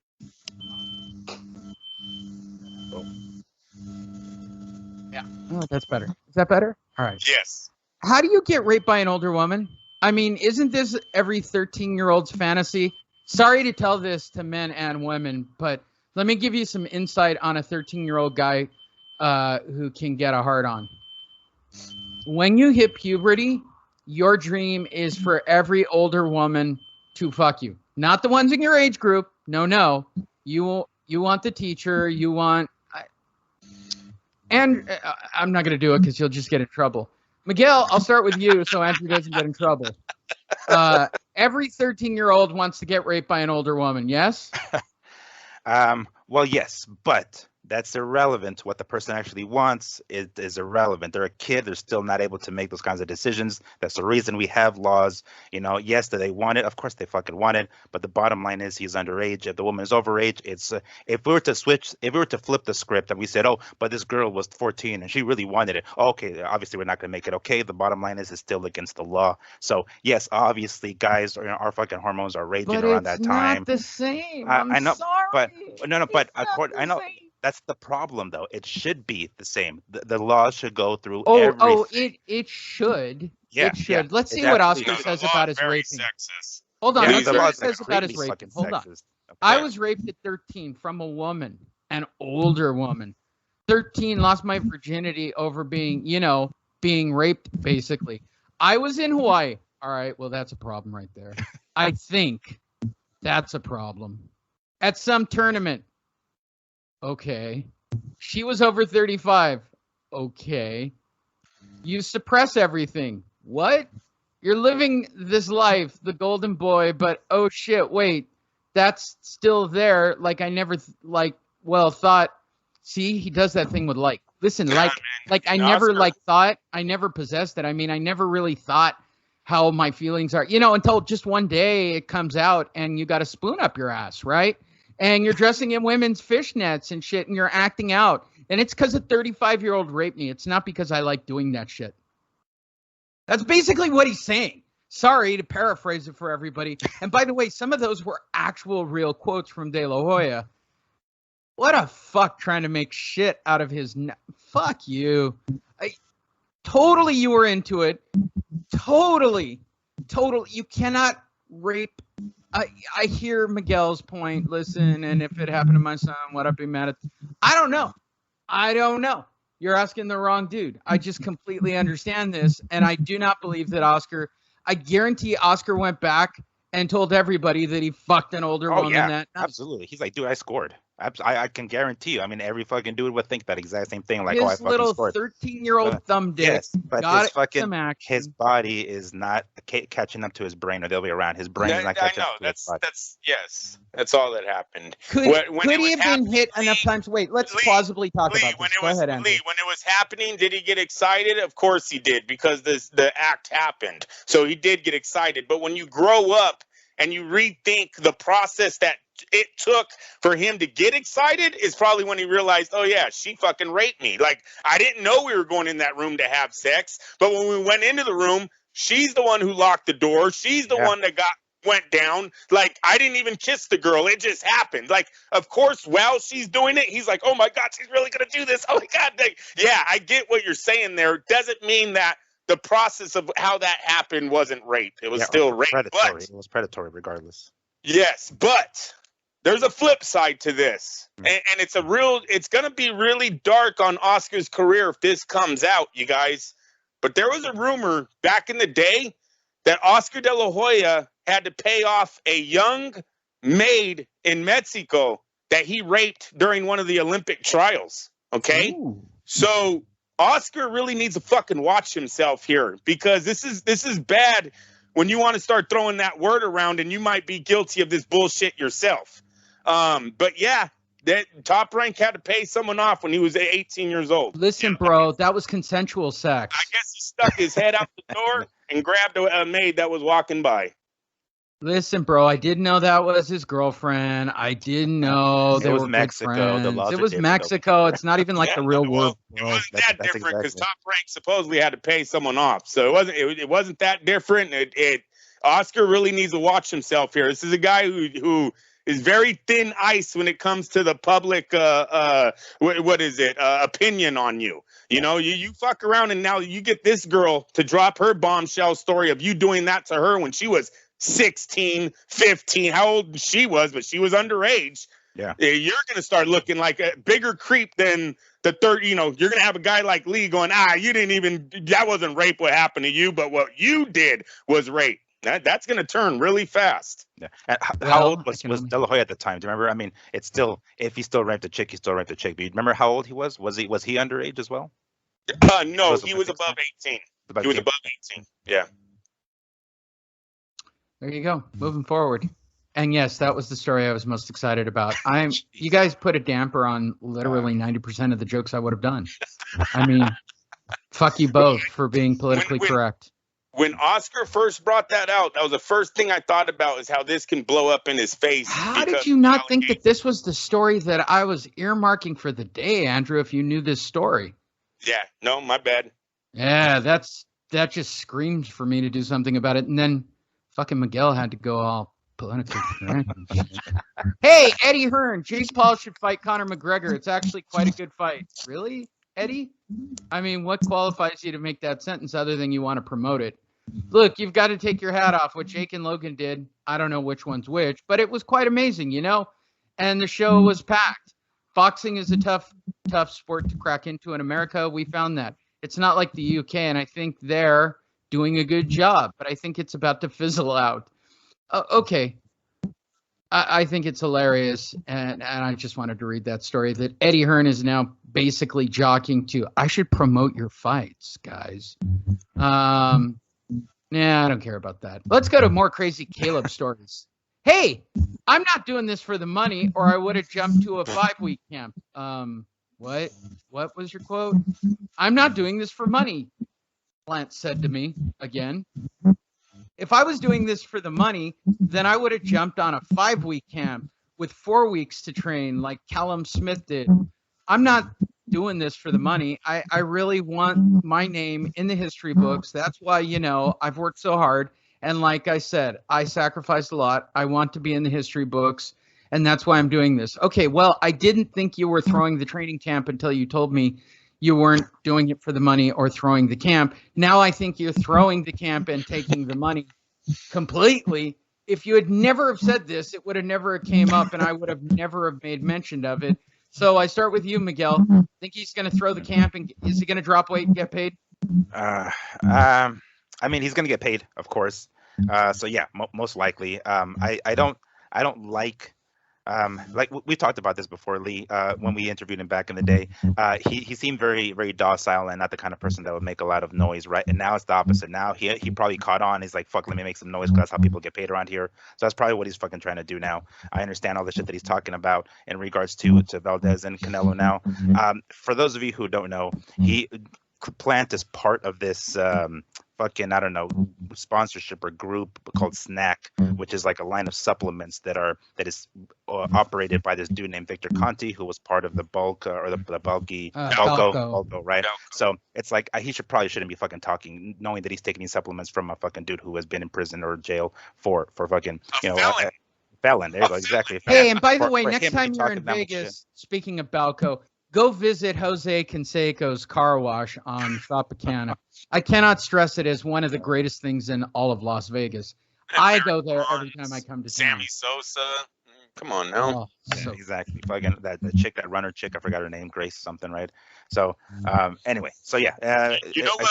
Yeah. Oh, that's better. Is that better? All right. Yes. How do you get raped by an older woman? I mean, isn't this every 13-year-old's fantasy? Sorry to tell this to men and women, but let me give you some insight on a 13-year-old guy who can get a hard-on. When you hit puberty, your dream is for every older woman to fuck you. Not the ones in your age group. No. You want the teacher. You want... And I'm not going to do it because you'll just get in trouble. Miguel, I'll start with you so Andrew doesn't get in trouble. Every 13-year-old wants to get raped by an older woman, yes? Well, yes, but that's irrelevant. What the person actually wants is irrelevant. They're a kid. They're still not able to make those kinds of decisions. That's the reason we have laws. Yes, do they want it? Of course they fucking want it. But the bottom line is he's underage. If the woman is overage, it's if we were to flip the script and we said, oh, but this girl was 14 and she really wanted it. Okay, obviously we're not going to make it okay. The bottom line is it's still against the law. So yes, obviously guys, our fucking hormones are raging around that time. But it's not the same. I know, sorry. but I know. Same. That's the problem, though. It should be the same. The laws should go through everything. It should. Yeah, it should. yeah, Let's see it what absolutely Oscar does. says about his very raping. Sexist. Hold on. Yeah, Let's the see what laws he are says about his crazy raping. fucking Hold on. sexist. Okay. I was raped at 13 from a woman, an older woman. 13, lost my virginity over being raped, basically. I was in Hawaii. All right, well, that's a problem right there. I think that's a problem. At some tournament. Okay. She was over 35. Okay. You suppress everything. What? You're living this life, the golden boy, but oh shit, wait. That's still there. Like I never thought. See, he does that thing with like. Listen, I never thought. I never possessed it. I mean, I never really thought how my feelings are. Until just one day it comes out and you got a spoon up your ass, right? And you're dressing in women's fishnets and shit, and you're acting out. And it's because a 35-year-old raped me. It's not because I like doing that shit. That's basically what he's saying. Sorry to paraphrase it for everybody. And by the way, some of those were actual real quotes from De La Hoya. What a fuck trying to make shit out of his... Fuck you. Totally you were into it. Totally. You cannot rape... I hear Miguel's point. Listen, and if it happened to my son, would I be mad at... I don't know. You're asking the wrong dude. I just completely understand this, and I do not believe that Oscar... I guarantee Oscar went back and told everybody that he fucked an older woman that night. Absolutely. He's like, dude, I scored. I can guarantee you. I mean, every fucking dude would think that exact same thing. Like, His oh, I fucking little scored. 13-year-old thumb dick Yes, but got his fucking some action. his body is not catching up to his brain, or the other way around. His brain is not I catching know. up to his body. That's all that happened. Could When it he was have been happening, hit enough times? Wait, let's Lee, plausibly talk Lee, about when this. it Go was ahead, Andrew. Lee, when it was happening, did he get excited? Of course he did, because the act happened. So he did get excited. But when you grow up and you rethink the process that it took for him to get excited, is probably when he realized, oh yeah, she fucking raped me. Like, I didn't know we were going in that room to have sex, but when we went into the room, she's the one who locked the door. She's the one that went down. Like, I didn't even kiss the girl. It just happened. Like, of course, while she's doing it, he's like, oh my God, she's really going to do this. Oh my God. Like, yeah, I get what you're saying there. Doesn't mean that the process of how that happened wasn't rape. It was still rape. Predatory. But, It was predatory regardless. yes, but there's a flip side to this. And it's going to be really dark on Oscar's career if this comes out, you guys. But there was a rumor back in the day that Oscar de la Hoya had to pay off a young maid in Mexico that he raped during one of the Olympic trials. Okay? Ooh. So Oscar really needs to fucking watch himself here, because this is bad when you want to start throwing that word around and you might be guilty of this bullshit yourself. But yeah, that Top Rank had to pay someone off when he was 18 years old. Listen, bro, that was consensual sex. I guess he stuck his head out the door and grabbed a maid that was walking by. Listen, bro, I didn't know that was his girlfriend. I didn't know they was were Mexico. good friends. The laws It are was different, Mexico. It's not even like the real world. It wasn't That's that different, because exactly. Top Rank supposedly had to pay someone off, so it wasn't that different. Oscar really needs to watch himself here. This is a guy who is very thin ice when it comes to the public opinion on you. You know, you fuck around and now you get this girl to drop her bombshell story of you doing that to her when she was 16, 15, how old she was, but she was underage. Yeah. You're going to start looking like a bigger creep than the third. You know, you're going to have a guy like Lee going, that wasn't rape what happened to you, but what you did was rape. That's going to turn really fast. Yeah. And how old was De La Hoya at the time? Do you remember? I mean, it's still, if he still raped a chick, he still raped a chick. But you remember how old he was? Was he underage as well? No, he was above 18. He was above 18. Yeah. There you go. Moving forward. And yes, that was the story I was most excited about. You guys put a damper on literally 90% of the jokes I would have done. I mean, fuck you both for being politically correct. When Oscar first brought that out, that was the first thing I thought about, is how this can blow up in his face. How did you not think that this was the story that I was earmarking for the day, Andrew, if you knew this story? Yeah, no, my bad. Yeah, that just screams for me to do something about it. And then fucking Miguel had to go all politically correct. Hey, Eddie Hearn, Jake Paul should fight Conor McGregor. It's actually quite a good fight. Really, Eddie? I mean, what qualifies you to make that sentence other than you want to promote it? Look, you've got to take your hat off. What Jake and Logan did, I don't know which one's which, but it was quite amazing, you know? And the show was packed. Boxing is a tough sport to crack into in America. We found that. It's not like the UK, and I think they're doing a good job, but I think it's about to fizzle out. Okay. I think it's hilarious, and I just wanted to read that story that Eddie Hearn is now basically jockeying to, I should promote your fights, guys. Nah, I don't care about that. Let's go to more crazy Caleb stories. Hey, I'm not doing this for the money, or I would have jumped to a 5-week camp. What was your quote? I'm not doing this for money, Lance said to me again. If I was doing this for the money, then I would have jumped on a 5-week camp with 4 weeks to train like Callum Smith did. I'm not doing this for the money. I really want my name in the history books. That's why, you know, I've worked so hard. And like I said, I sacrificed a lot. I want to be in the history books. And that's why I'm doing this. Okay, well, I didn't think you were throwing the training camp until you told me you weren't doing it for the money or throwing the camp. Now I think you're throwing the camp and taking the money completely. If you had never have said this, it would have never came up, and I would have never have made mention of it. So I start with you, Miguel. Think he's going to throw the camp, and is he going to drop weight and get paid? I mean, he's going to get paid, of course. So yeah, most likely. I don't like like we talked about this before, Lee, when we interviewed him back in the day. He seemed very, very docile and not the kind of person that would make a lot of noise, right? And now it's the opposite. Now he probably caught on. He's like, fuck, let me make some noise because that's how people get paid around here. So that's probably what he's fucking trying to do now. I understand all the shit that he's talking about in regards to Valdez and Canelo now. For those of you who don't know, Plant is part of this fucking, I don't know, sponsorship or group called Snack, which is like a line of supplements that is operated by this dude named Victor Conte, who was part of the bulk or the bulky Balco, right? So it's like he shouldn't be fucking talking, knowing that he's taking these supplements from a fucking dude who has been in prison or jail for fucking felon. There you go, exactly. Hey, and by the way, next time you're in Vegas, speaking of Balco, go visit Jose Canseco's car wash on Tropicana. I cannot stress it as one of the greatest things in all of Las Vegas. I go there every time I come to town. Sammy Sosa. Come on now. Yeah, exactly. Fucking that chick, that runner chick, I forgot her name, Grace something, right? So anyway, so yeah, I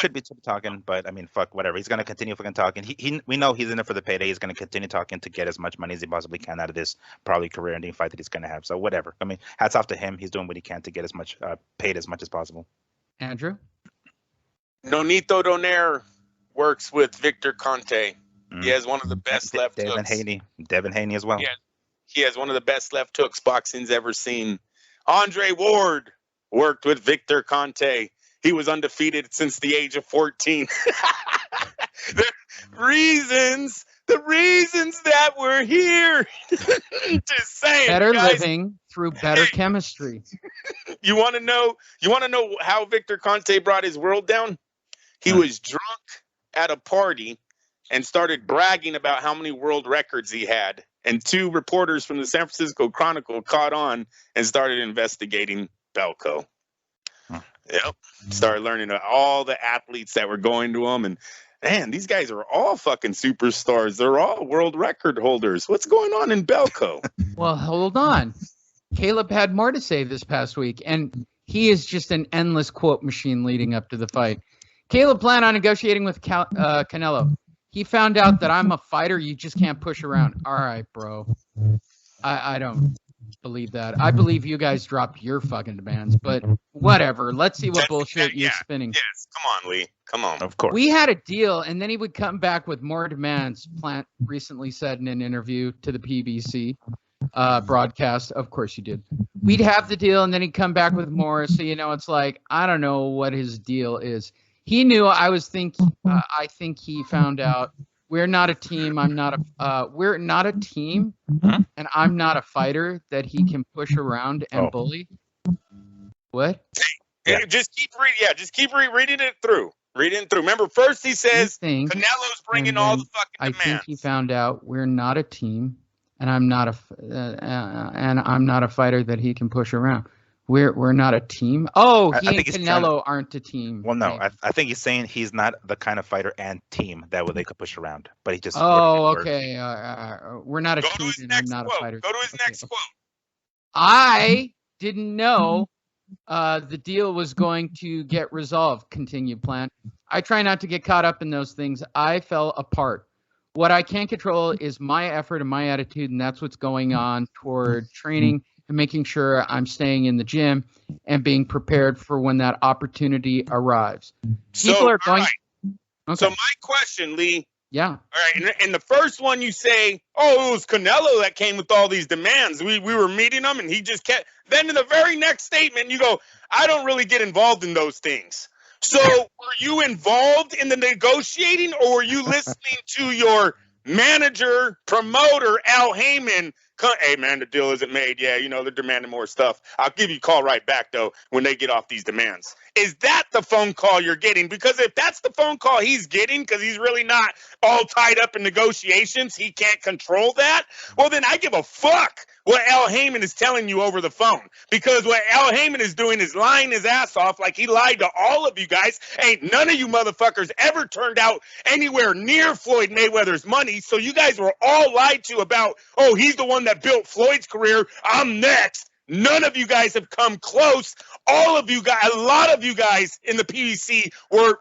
should be talking, but I mean, fuck, whatever. He's gonna continue fucking talking. We know he's in it for the payday. He's gonna continue talking to get as much money as he possibly can out of this probably career-ending fight that he's gonna have. So whatever. I mean, hats off to him. He's doing what he can to get as much paid as much as possible. Andrew? Nonito Donaire works with Victor Conte. He has one of the best left hooks. Devin Haney as well. Yeah. He has one of the best left hooks boxing's ever seen. Andre Ward worked with Victor Conte. He was undefeated since the age of 14. the reasons that we're here. Just saying. Better guys. living through better chemistry. You want to know how Victor Conte brought his world down? He was drunk at a party and started bragging about how many world records he had. And two reporters from the San Francisco Chronicle caught on and started investigating Balco. Yep. Started learning all the athletes that were going to him. And, man, these guys are all fucking superstars. They're all world record holders. What's going on in Balco? Well, hold on. Caleb had more to say this past week, and he is just an endless quote machine leading up to the fight. Caleb planned on negotiating with Canelo. He found out that I'm a fighter you just can't push around. All right, bro. I don't believe that. I believe you guys dropped your fucking demands, but whatever. Let's see what bullshit you're spinning. Yes, come on, Lee. Come on. Of course. We had a deal, and then he would come back with more demands, Plant recently said in an interview to the PBC broadcast. Of course you did. We'd have the deal, and then he'd come back with more. So, it's like, I don't know what his deal is. He knew I think he found out we're not a team. We're not a team, and I'm not a fighter that he can push around and bully. What? Just keep reading. Yeah, just keep reading it through. Reading it through. Remember, first he says Canelo's bringing all the fucking demands. I think he found out we're not a team, and I'm not a fighter that he can push around. We're not a team. Oh, he and Canelo aren't a team. Well, no, I think he's saying he's not the kind of fighter and team that they could push around. But he just. Oh, okay. We're not a team, and I'm not a fighter. Go to his next quote. I didn't know the deal was going to get resolved. Continued Plant. I try not to get caught up in those things. I fell apart. What I can't control is my effort and my attitude, and that's what's going on toward training and making sure I'm staying in the gym and being prepared for when that opportunity arrives. People are going. Right. Okay. So my question, Lee. Yeah. All right. In the first one, you say, "Oh, it was Canelo that came with all these demands. We were meeting him, and he just kept." Then in the very next statement, you go, "I don't really get involved in those things." So were you involved in the negotiating, or were you listening to your manager, promoter, Al Heyman? Hey, man, the deal isn't made. Yeah, they're demanding more stuff. I'll give you a call right back, though, when they get off these demands. Is that the phone call you're getting? Because if that's the phone call he's getting, because he's really not all tied up in negotiations, he can't control that, well, then I give a fuck what Al Heyman is telling you over the phone. Because what Al Heyman is doing is lying his ass off like he lied to all of you guys. Ain't none of you motherfuckers ever turned out anywhere near Floyd Mayweather's money. So you guys were all lied to about, oh, he's the one that built Floyd's career. I'm next. None of you guys have come close. All of you guys, a lot of you guys in the PBC were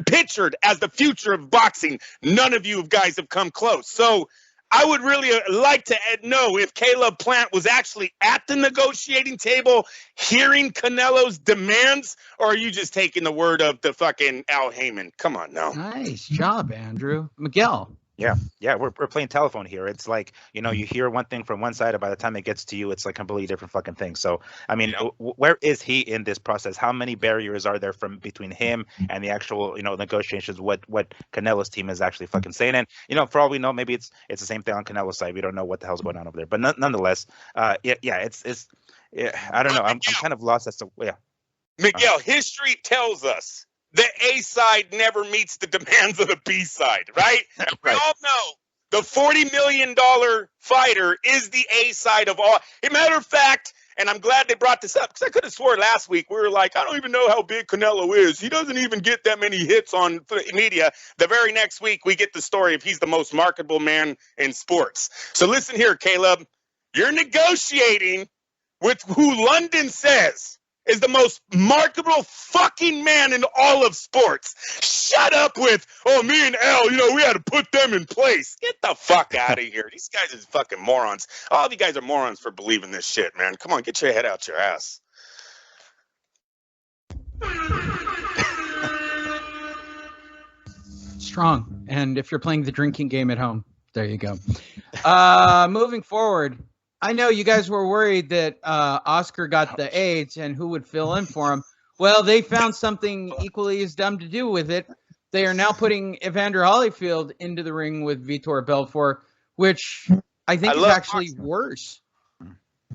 pictured as the future of boxing. None of you guys have come close. So I would really like to know if Caleb Plant was actually at the negotiating table hearing Canelo's demands, or are you just taking the word of the fucking Al Heyman? Come on now. Nice job, Andrew. Miguel. Yeah, we're playing telephone here. It's like, you hear one thing from one side, and by the time it gets to you, it's like completely different fucking thing. So, I mean, where is he in this process? How many barriers are there from between him and the actual, negotiations? What Canelo's team is actually fucking saying? And for all we know, maybe it's the same thing on Canelo's side. We don't know what the hell's going on over there. But nonetheless, it's I don't know. I'm kind of lost as to Miguel, history tells us the A side never meets the demands of the B side, right? We all know the $40 million fighter is the A side of all. As a matter of fact, and I'm glad they brought this up because I could have swore last week we were like, I don't even know how big Canelo is. He doesn't even get that many hits on media. The very next week, we get the story of he's the most marketable man in sports. So listen here, Caleb. You're negotiating with who London says is the most marketable fucking man in all of sports. Shut up with, me and Al, we had to put them in place. Get the fuck out of here. These guys are fucking morons. All of you guys are morons for believing this shit, man. Come on, get your head out your ass. Strong. And if you're playing the drinking game at home, there you go. Moving forward, I know you guys were worried that Oscar got the AIDS and who would fill in for him. Well, they found something equally as dumb to do with it. They are now putting Evander Holyfield into the ring with Vitor Belfort, which I think is actually worse.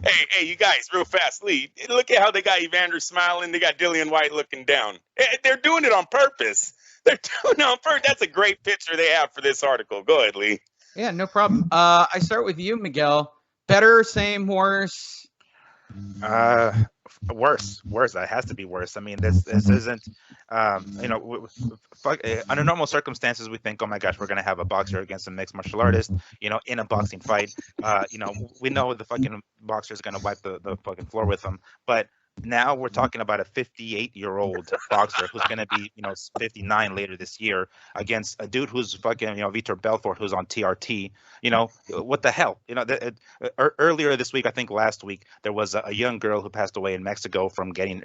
Hey, you guys, real fast, Lee. Look at how they got Evander smiling. They got Dillian White looking down. They're doing it on purpose. They're doing it on purpose. That's a great picture they have for this article. Go ahead, Lee. Yeah, no problem. I start with you, Miguel. Better, same, worse? Worse. It has to be worse. I mean, this isn't, under normal circumstances, we think, oh my gosh, we're going to have a boxer against a mixed martial artist, in a boxing fight. We know the fucking boxer is going to wipe the fucking floor with him. But now we're talking about a 58-year-old boxer who's going to be, 59 later this year against a dude who's fucking, Vitor Belfort, who's on TRT. What the hell? Earlier this week, I think last week, there was a young girl who passed away in Mexico from getting,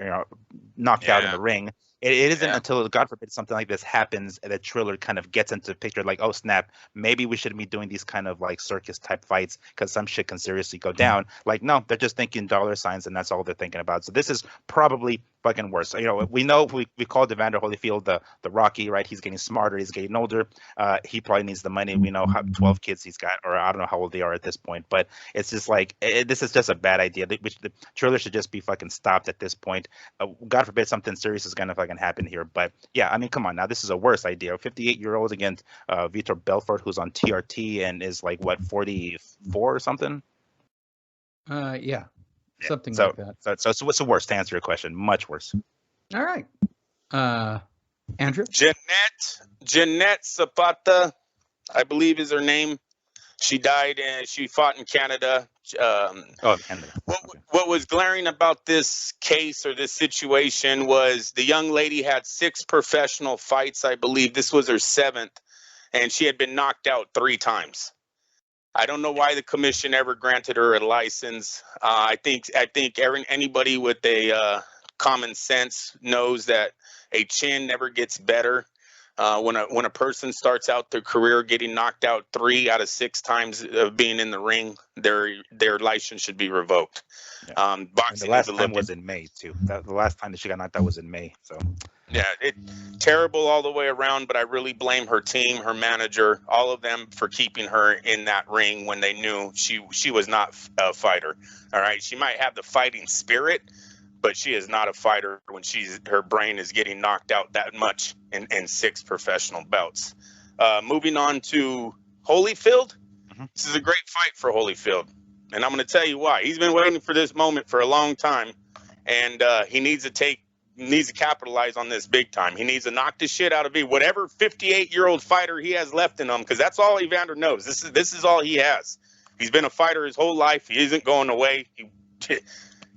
knocked out in the ring. It isn't until, God forbid, something like this happens that Triller kind of gets into the picture like, oh, snap, maybe we shouldn't be doing these kind of like circus type fights because some shit can seriously go down. Like, no, they're just thinking dollar signs and that's all they're thinking about. So this is probably fucking worse. We know we called Evander Holyfield the Rocky, right? He's getting smarter. He's getting older. He probably needs the money. We know how 12 kids he's got, or I don't know how old they are at this point. But it's just like, this is just a bad idea. The Triller should just be fucking stopped at this point. God forbid something serious is going to fucking happen here. But yeah, I mean, come on now. This is a worse idea. 58-year-old against Vitor Belfort, who's on TRT and is like, what, 44 or something? Yeah. Something like that. So what's the worst, to answer your question? Much worse. All right. Andrew? Jeanette Zapata, I believe is her name. She died and she fought in Canada. Canada. What was glaring about this case or this situation was the young lady had 6 professional fights, I believe. This was her 7th, and she had been knocked out 3 times. I don't know why the commission ever granted her a license. I think anybody with a common sense knows that a chin never gets better. When a person starts out their career getting knocked out 3 out of 6 times of being in the ring, their license should be revoked. Yeah. Boxing the last time was in May too. The last time that she got knocked out was in May. So yeah, terrible all the way around. But I really blame her team, her manager, all of them for keeping her in that ring when they knew she was not a fighter. All right, she might have the fighting spirit, but she is not a fighter when her brain is getting knocked out that much in 6 professional bouts. Moving on to Holyfield. Mm-hmm. This is a great fight for Holyfield. And I'm going to tell you why. He's been waiting for this moment for a long time. And he needs to capitalize on this big time. He needs to knock the shit out of whatever 58-year-old fighter he has left in him, because that's all Evander knows. This is all he has. He's been a fighter his whole life. He isn't going away.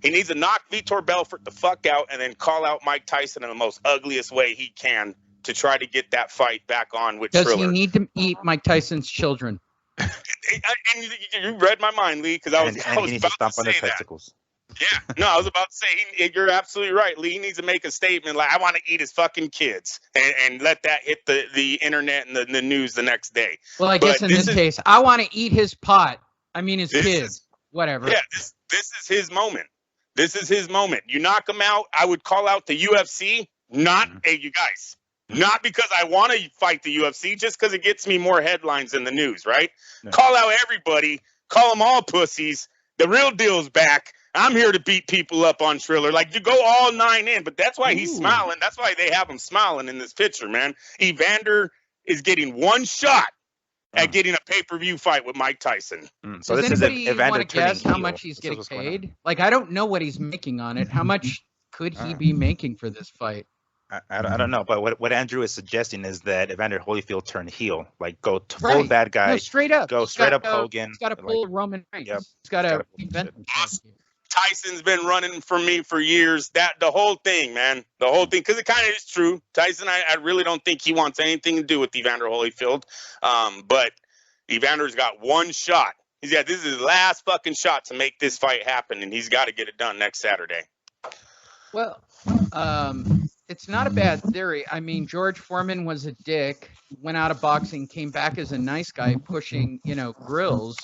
He needs to knock Vitor Belfort the fuck out and then call out Mike Tyson in the most ugliest way he can to try to get that fight back on with Triller. Does he need to eat Mike Tyson's children? And you read my mind, Lee, because I was he needs to about stomp to on the say that. testicles. Yeah, no, I was about to say you're absolutely right, Lee. He needs to make a statement like, "I want to eat his fucking kids," and let that hit the internet and the news the next day. Well, I guess in this case, I want to eat his pot. I mean, his kids. Whatever. Yeah, this is his moment. This is his moment. You knock him out. I would call out the UFC. Not, hey, you guys. Not because I want to fight the UFC, just because it gets me more headlines in the news, right? No. Call out everybody. Call them all pussies. The real deal's back. I'm here to beat people up on Triller. Like, you go all 9 in, but that's why he's smiling. That's why they have him smiling in this picture, man. Evander is getting one shot at getting a pay-per-view fight with Mike Tyson. So does anybody want to guess how much he's getting paid? Like, I don't know what he's making on it. How much could he be making for this fight? I don't know, but what Andrew is suggesting is that Evander Holyfield turn heel, like go full bad guy, no, straight up, go straight up Hogan. He's got to pull Roman Reigns. Yep. He's got to invent himself. Tyson's been running for me for years. The whole thing, man, the whole thing, because it kind of is true. Tyson, I really don't think he wants anything to do with Evander Holyfield, but Evander's got one shot. This is his last fucking shot to make this fight happen, and he's got to get it done next Saturday. Well, it's not a bad theory. I mean, George Foreman was a dick, went out of boxing, came back as a nice guy, pushing, grills,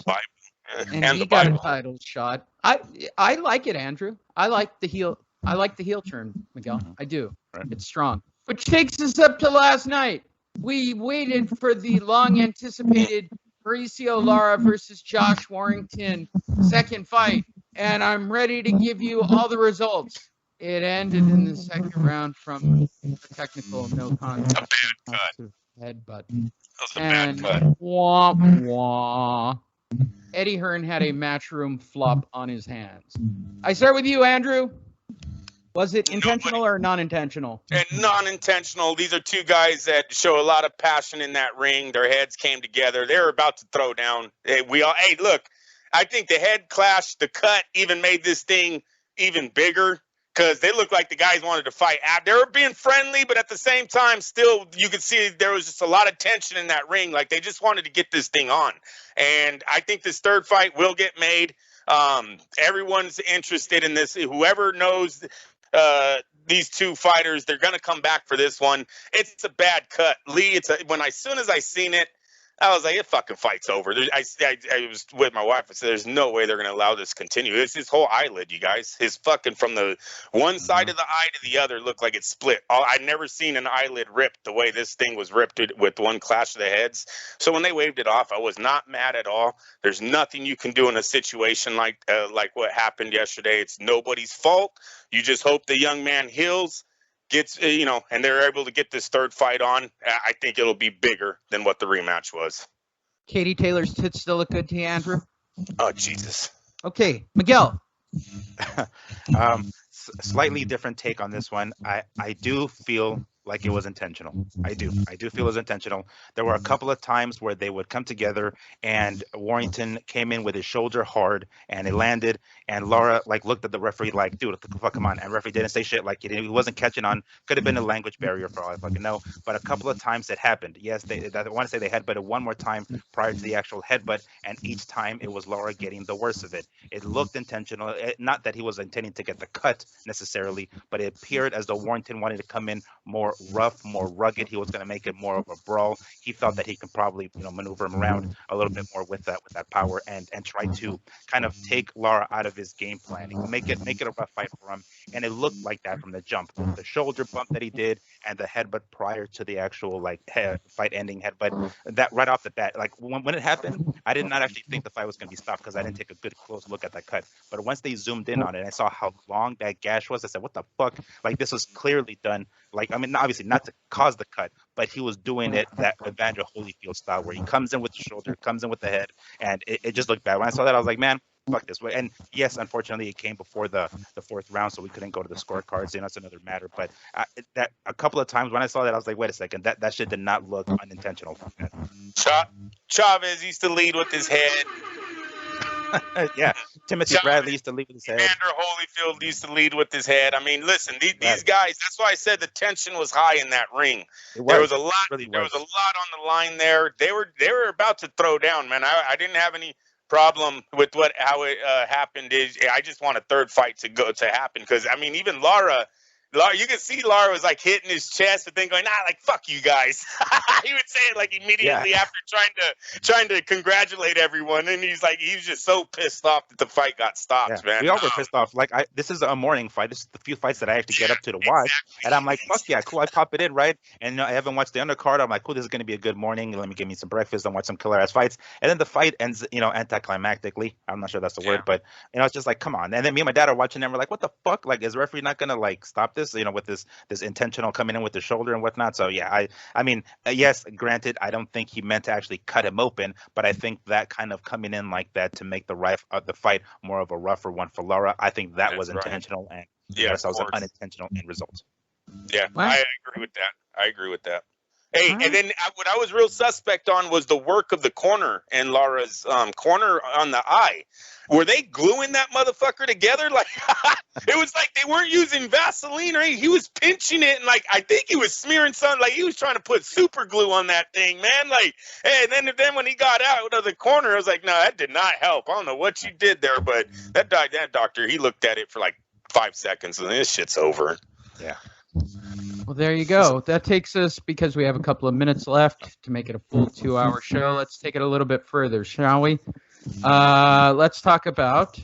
and he got a title shot. I like it, Andrew. I like the heel. I like the heel turn, Miguel. I do. Right. It's strong. Which takes us up to last night. We waited for the long-anticipated Mauricio Lara versus Josh Warrington second fight, and I'm ready to give you all the results. It ended in the second round from a technical no contest. A bad cut. Headbutt. That was a bad cut. Wah, wah. Eddie Hearn had a matchroom flop on his hands. I start with you, Andrew. Was it intentional or non-intentional? And non-intentional. These are two guys that show a lot of passion in that ring. Their heads came together. They were about to throw down. Hey, look, I think the head clash, the cut, even made this thing even bigger. Because they looked like the guys wanted to fight. They were being friendly, but at the same time, still, you could see there was just a lot of tension in that ring. Like, they just wanted to get this thing on. And I think this third fight will get made. Everyone's interested in this. Whoever knows these two fighters, they're going to come back for this one. It's a bad cut. Lee, as soon as I seen it, I was like, it fucking fight's over. I was with my wife. I said, there's no way they're going to allow this to continue. It's his whole eyelid, you guys. His fucking from the one side of the eye to the other looked like it split. I'd never seen an eyelid ripped the way this thing was ripped with one clash of the heads. So when they waved it off, I was not mad at all. There's nothing you can do in a situation like what happened yesterday. It's nobody's fault. You just hope the young man heals. Gets, and they're able to get this third fight on. I think it'll be bigger than what the rematch was. Katie Taylor's tits still look good to you, Andrew? Oh, Jesus. Okay, Miguel. Slightly different take on this one. I do feel like it was intentional. I do feel it was intentional. There were a couple of times where they would come together and Warrington came in with his shoulder hard and it landed and Lara looked at the referee like, dude, come on. And referee didn't say shit. He wasn't catching on. Could have been a language barrier for all I fucking know. But a couple of times it happened. Yes, I want to say they headbutted one more time prior to the actual headbutt, and each time it was Lara getting the worst of it. It looked intentional. Not that he was intending to get the cut necessarily, but it appeared as though Warrington wanted to come in more rough, more rugged. He was going to make it more of a brawl. He felt that he could probably, maneuver him around a little bit more with that power and try to kind of take Lara out of his game planning, make it a rough fight for him. And it looked like that from the jump. The shoulder bump that he did and the headbutt prior to the actual fight ending headbutt, that right off the bat, when it happened, I did not actually think the fight was going to be stopped because I didn't take a good close look at that cut. But once they zoomed in on it, I saw how long that gash was. I said, what the fuck? This was clearly done. Obviously not to cause the cut, but he was doing it that Evander Holyfield style where he comes in with the shoulder, comes in with the head, and it just looked bad. When I saw that, I was like, man, fuck this way. And yes, unfortunately, it came before the fourth round, so we couldn't go to the scorecards, and that's another matter. But that a couple of times when I saw that, I was like, wait a second, that shit did not look unintentional. Chavez used to lead with his head. Yeah, Timothy John Bradley used to lead with his head. Evander Holyfield used to lead with his head. I mean, listen, these guys. That's why I said the tension was high in that ring. There was a lot. Really there was a lot on the line there. They were about to throw down, man. I didn't have any problem with how it happened. I just want a third fight to happen because I mean, even Lara, you can see Lara was like hitting his chest, but then going, like fuck you guys. He would say it like immediately after trying to congratulate everyone, and he was just so pissed off that the fight got stopped, man. We all were pissed off. Like this is a morning fight. This is the few fights that I actually get up to watch, and I'm like, fuck yeah, cool. I pop it in, right? And I haven't watched the undercard. I'm like, cool, this is gonna be a good morning. Let me give me some breakfast and watch some killer ass fights. And then the fight ends, anticlimactically. I'm not sure that's the word, but it's just like, come on. And then me and my dad are watching, and we're like, what the fuck? Like, is the referee not gonna like stop this? With this intentional coming in with the shoulder and whatnot. So yeah, I mean, yes, granted, I don't think he meant to actually cut him open, but I think that kind of coming in like that to make the fight more of a rougher one for Lara, I think that was intentional, and that was an unintentional end result. Yeah, I agree with that. Hey, and then what I was real suspect on was the work of the corner and Lara's corner on the eye. Were they gluing that motherfucker together? Like, it was like they weren't using Vaseline, right? He was pinching it, and like I think he was smearing something. Like he was trying to put super glue on that thing, man. Like, and then when he got out of the corner, I was like, no, that did not help. I don't know what you did there, but that doctor, he looked at it for like 5 seconds, and this shit's over. Yeah. Well, there you go. That takes us, because we have a couple of minutes left to make it a full 2-hour show. Let's take it a little bit further, shall we? Let's talk about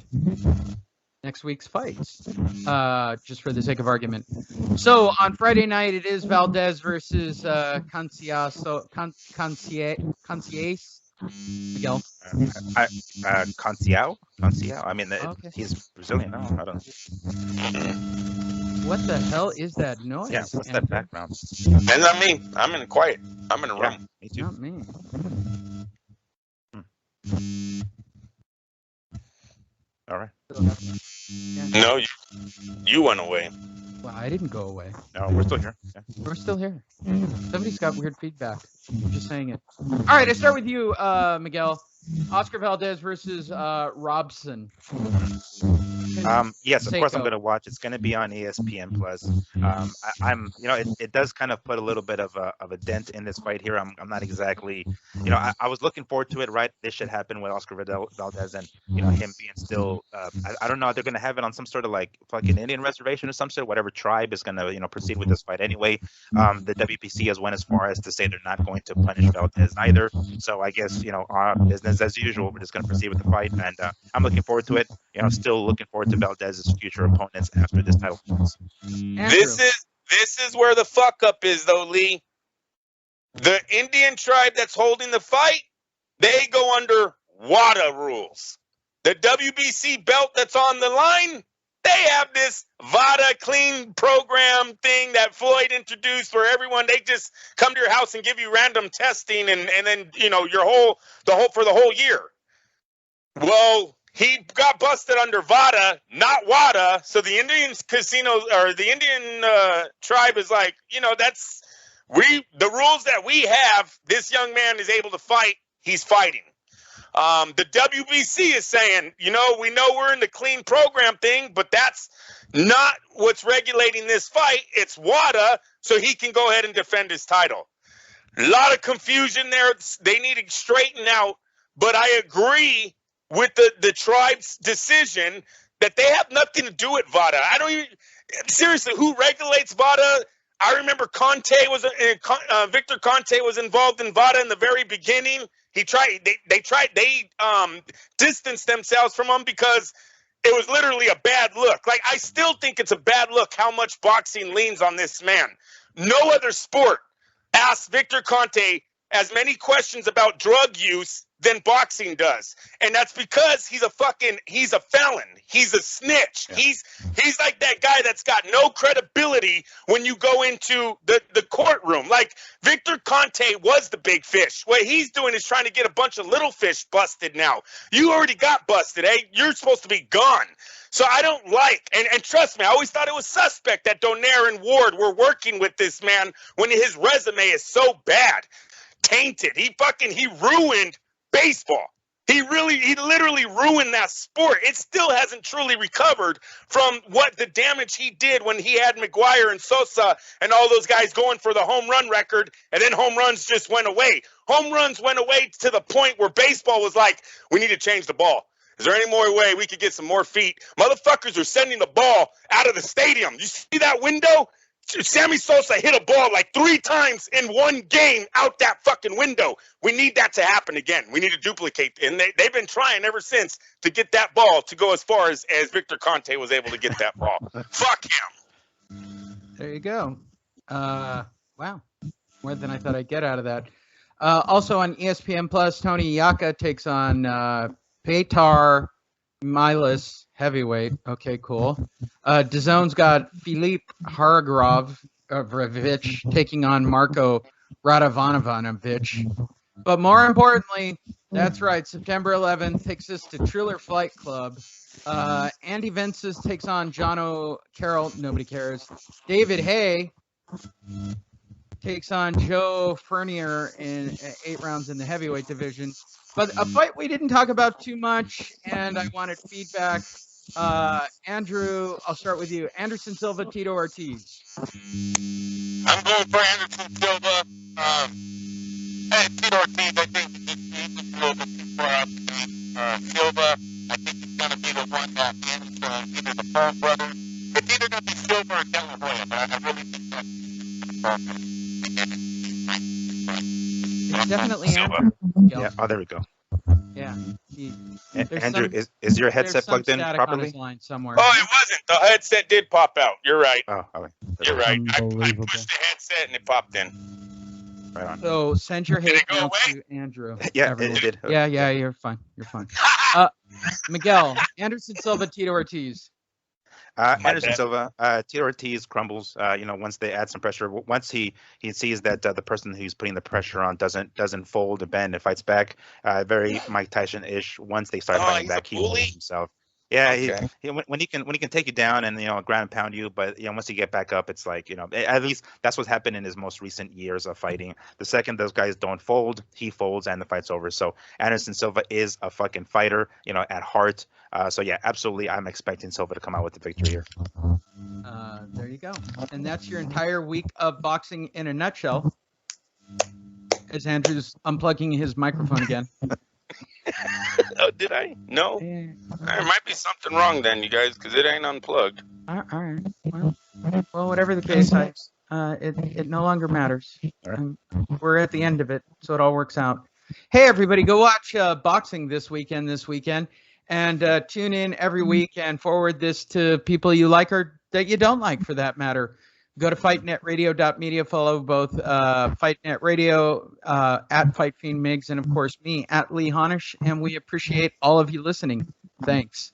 next week's fights, just for the sake of argument. So on Friday night, it is Valdez versus Conceição. Miguel. Conceição? I mean, he's Brazilian. No, I don't. What the hell is that noise? Yeah, what's that background? And not me. I'm in quiet. I'm in a room. Me too. Not me. All right. No, you went away. Well, I didn't go away. No, we're still here. Yeah. We're still here. Somebody's got weird feedback. I'm just saying it. All right, I start with you, Miguel. Oscar Valdez versus Robson. Yes, of course I'm going to watch. It's going to be on ESPN Plus. I'm it does kind of put a little bit of a dent in this fight here. I'm not exactly, I was looking forward to it. Right, this should happen with Oscar Valdez and him being still. I don't know. They're going to have it on some sort of like fucking Indian reservation or some sort. Whatever tribe is going to proceed with this fight anyway. The WPC has went as far as to say they're not going to punish Valdez either. So I guess business as usual. We're just going to proceed with the fight, and I'm looking forward to it. Still looking forward to Valdez's future opponents after this title fight. This is where the fuck up is, though, Lee. The Indian tribe that's holding the fight, they go under WADA rules. The WBC belt that's on the line, they have this VADA clean program thing that Floyd introduced where everyone, they just come to your house and give you random testing and then, for the whole year. Well, he got busted under VADA, not WADA. So the Indian casino or the Indian tribe is like, the rules that we have, this young man is able to fight. He's fighting. The WBC is saying, we know we're in the clean program thing, but that's not what's regulating this fight. It's WADA, so he can go ahead and defend his title. A lot of confusion there. They need to straighten out, but I agree with the tribe's decision that they have nothing to do with VADA. Seriously, who regulates VADA? I remember Victor Conte was involved in VADA in the very beginning. They distanced themselves from him because it was literally a bad look. Like, I still think it's a bad look how much boxing leans on this man. No other sport asks Victor Conte as many questions about drug use than boxing does. And that's because he's a felon. He's a snitch. Yeah. He's like that guy that's got no credibility when you go into the courtroom. Like, Victor Conte was the big fish. What he's doing is trying to get a bunch of little fish busted now. You already got busted, eh? You're supposed to be gone. So I don't like, and trust me, I always thought it was suspect that Donaire and Ward were working with this man when his resume is so bad. Tainted. He ruined baseball. He literally ruined that sport. It still hasn't truly recovered from what the damage he did when he had McGuire and Sosa and all those guys going for the home run record, and then home runs just went away. Home runs went away to the point where baseball was like, we need to change the ball. Is there any more way we could get some more feet? Motherfuckers are sending the ball out of the stadium. You see that window? Sammy Sosa hit a ball like 3 times in one game out that fucking window. We need that to happen again. We need to duplicate. And they've been trying ever since to get that ball to go as far as Victor Conte was able to get that ball. Fuck him. There you go. Wow. More than I thought I'd get out of that. Also on ESPN Plus, Tony Yaka takes on Petar Milas, heavyweight. Okay, cool. DAZN's got Filip Haragrovich taking on Marco Radovanovic. But more importantly, that's right, September 11th takes us to Triller Flight Club. Andy Vences takes on John O'Carroll. Nobody cares. David Hay takes on Joe Fernier in 8 rounds in the heavyweight division. But a fight we didn't talk about too much, and I wanted feedback. Andrew, I'll start with you. Anderson Silva, Tito Ortiz. I'm going for Anderson Silva. Hey, Tito Ortiz, I think he's a little bit too far out to beat Silva. I think he's going to be the one that ends either the Paul brothers. It's either going to be Silva or De La Hoya, but I really think that's It's definitely Silva. Andrew. Yeah. Oh, there we go. Yeah. Andrew, is your headset plugged in properly? On his line somewhere. Oh, it wasn't. The headset did pop out. You're right. Oh, okay. You're right. I Unbelievable. pushed the headset and it popped in. Right on. So send your Did hate it go mail away? to Andrew. Yeah, everyone. it did. Yeah, you're fine. You're fine. Miguel, Anderson Silva, Tito Ortiz. Anderson bad. Silva, Tito Ortiz crumbles. Once they add some pressure, once he sees that the person who's putting the pressure on doesn't fold or bend and fights back, very Mike Tyson-ish. Once they start fighting he's back, a he bully? holds himself. Yeah, Okay. when he can take you down and ground and pound you, but once you get back up, it's like at least that's what's happened in his most recent years of fighting. The second those guys don't fold, he folds and the fight's over. So Anderson Silva is a fucking fighter, at heart. So yeah, absolutely, I'm expecting Silva to come out with the victory here. There you go. And that's your entire week of boxing in a nutshell. As Andrew's unplugging his microphone again. Oh, did I? No. Yeah. There might be something wrong then, you guys, because it ain't unplugged. All right. Well, whatever the case, it no longer matters. All right. We're at the end of it, so it all works out. Hey, everybody, go watch boxing this weekend, and tune in every week and forward this to people you like or that you don't like, for that matter. Go to fightnetradio.media, follow both FightNet Radio at FightFiendMigs, and of course me at Lee Honish, and we appreciate all of you listening. Thanks.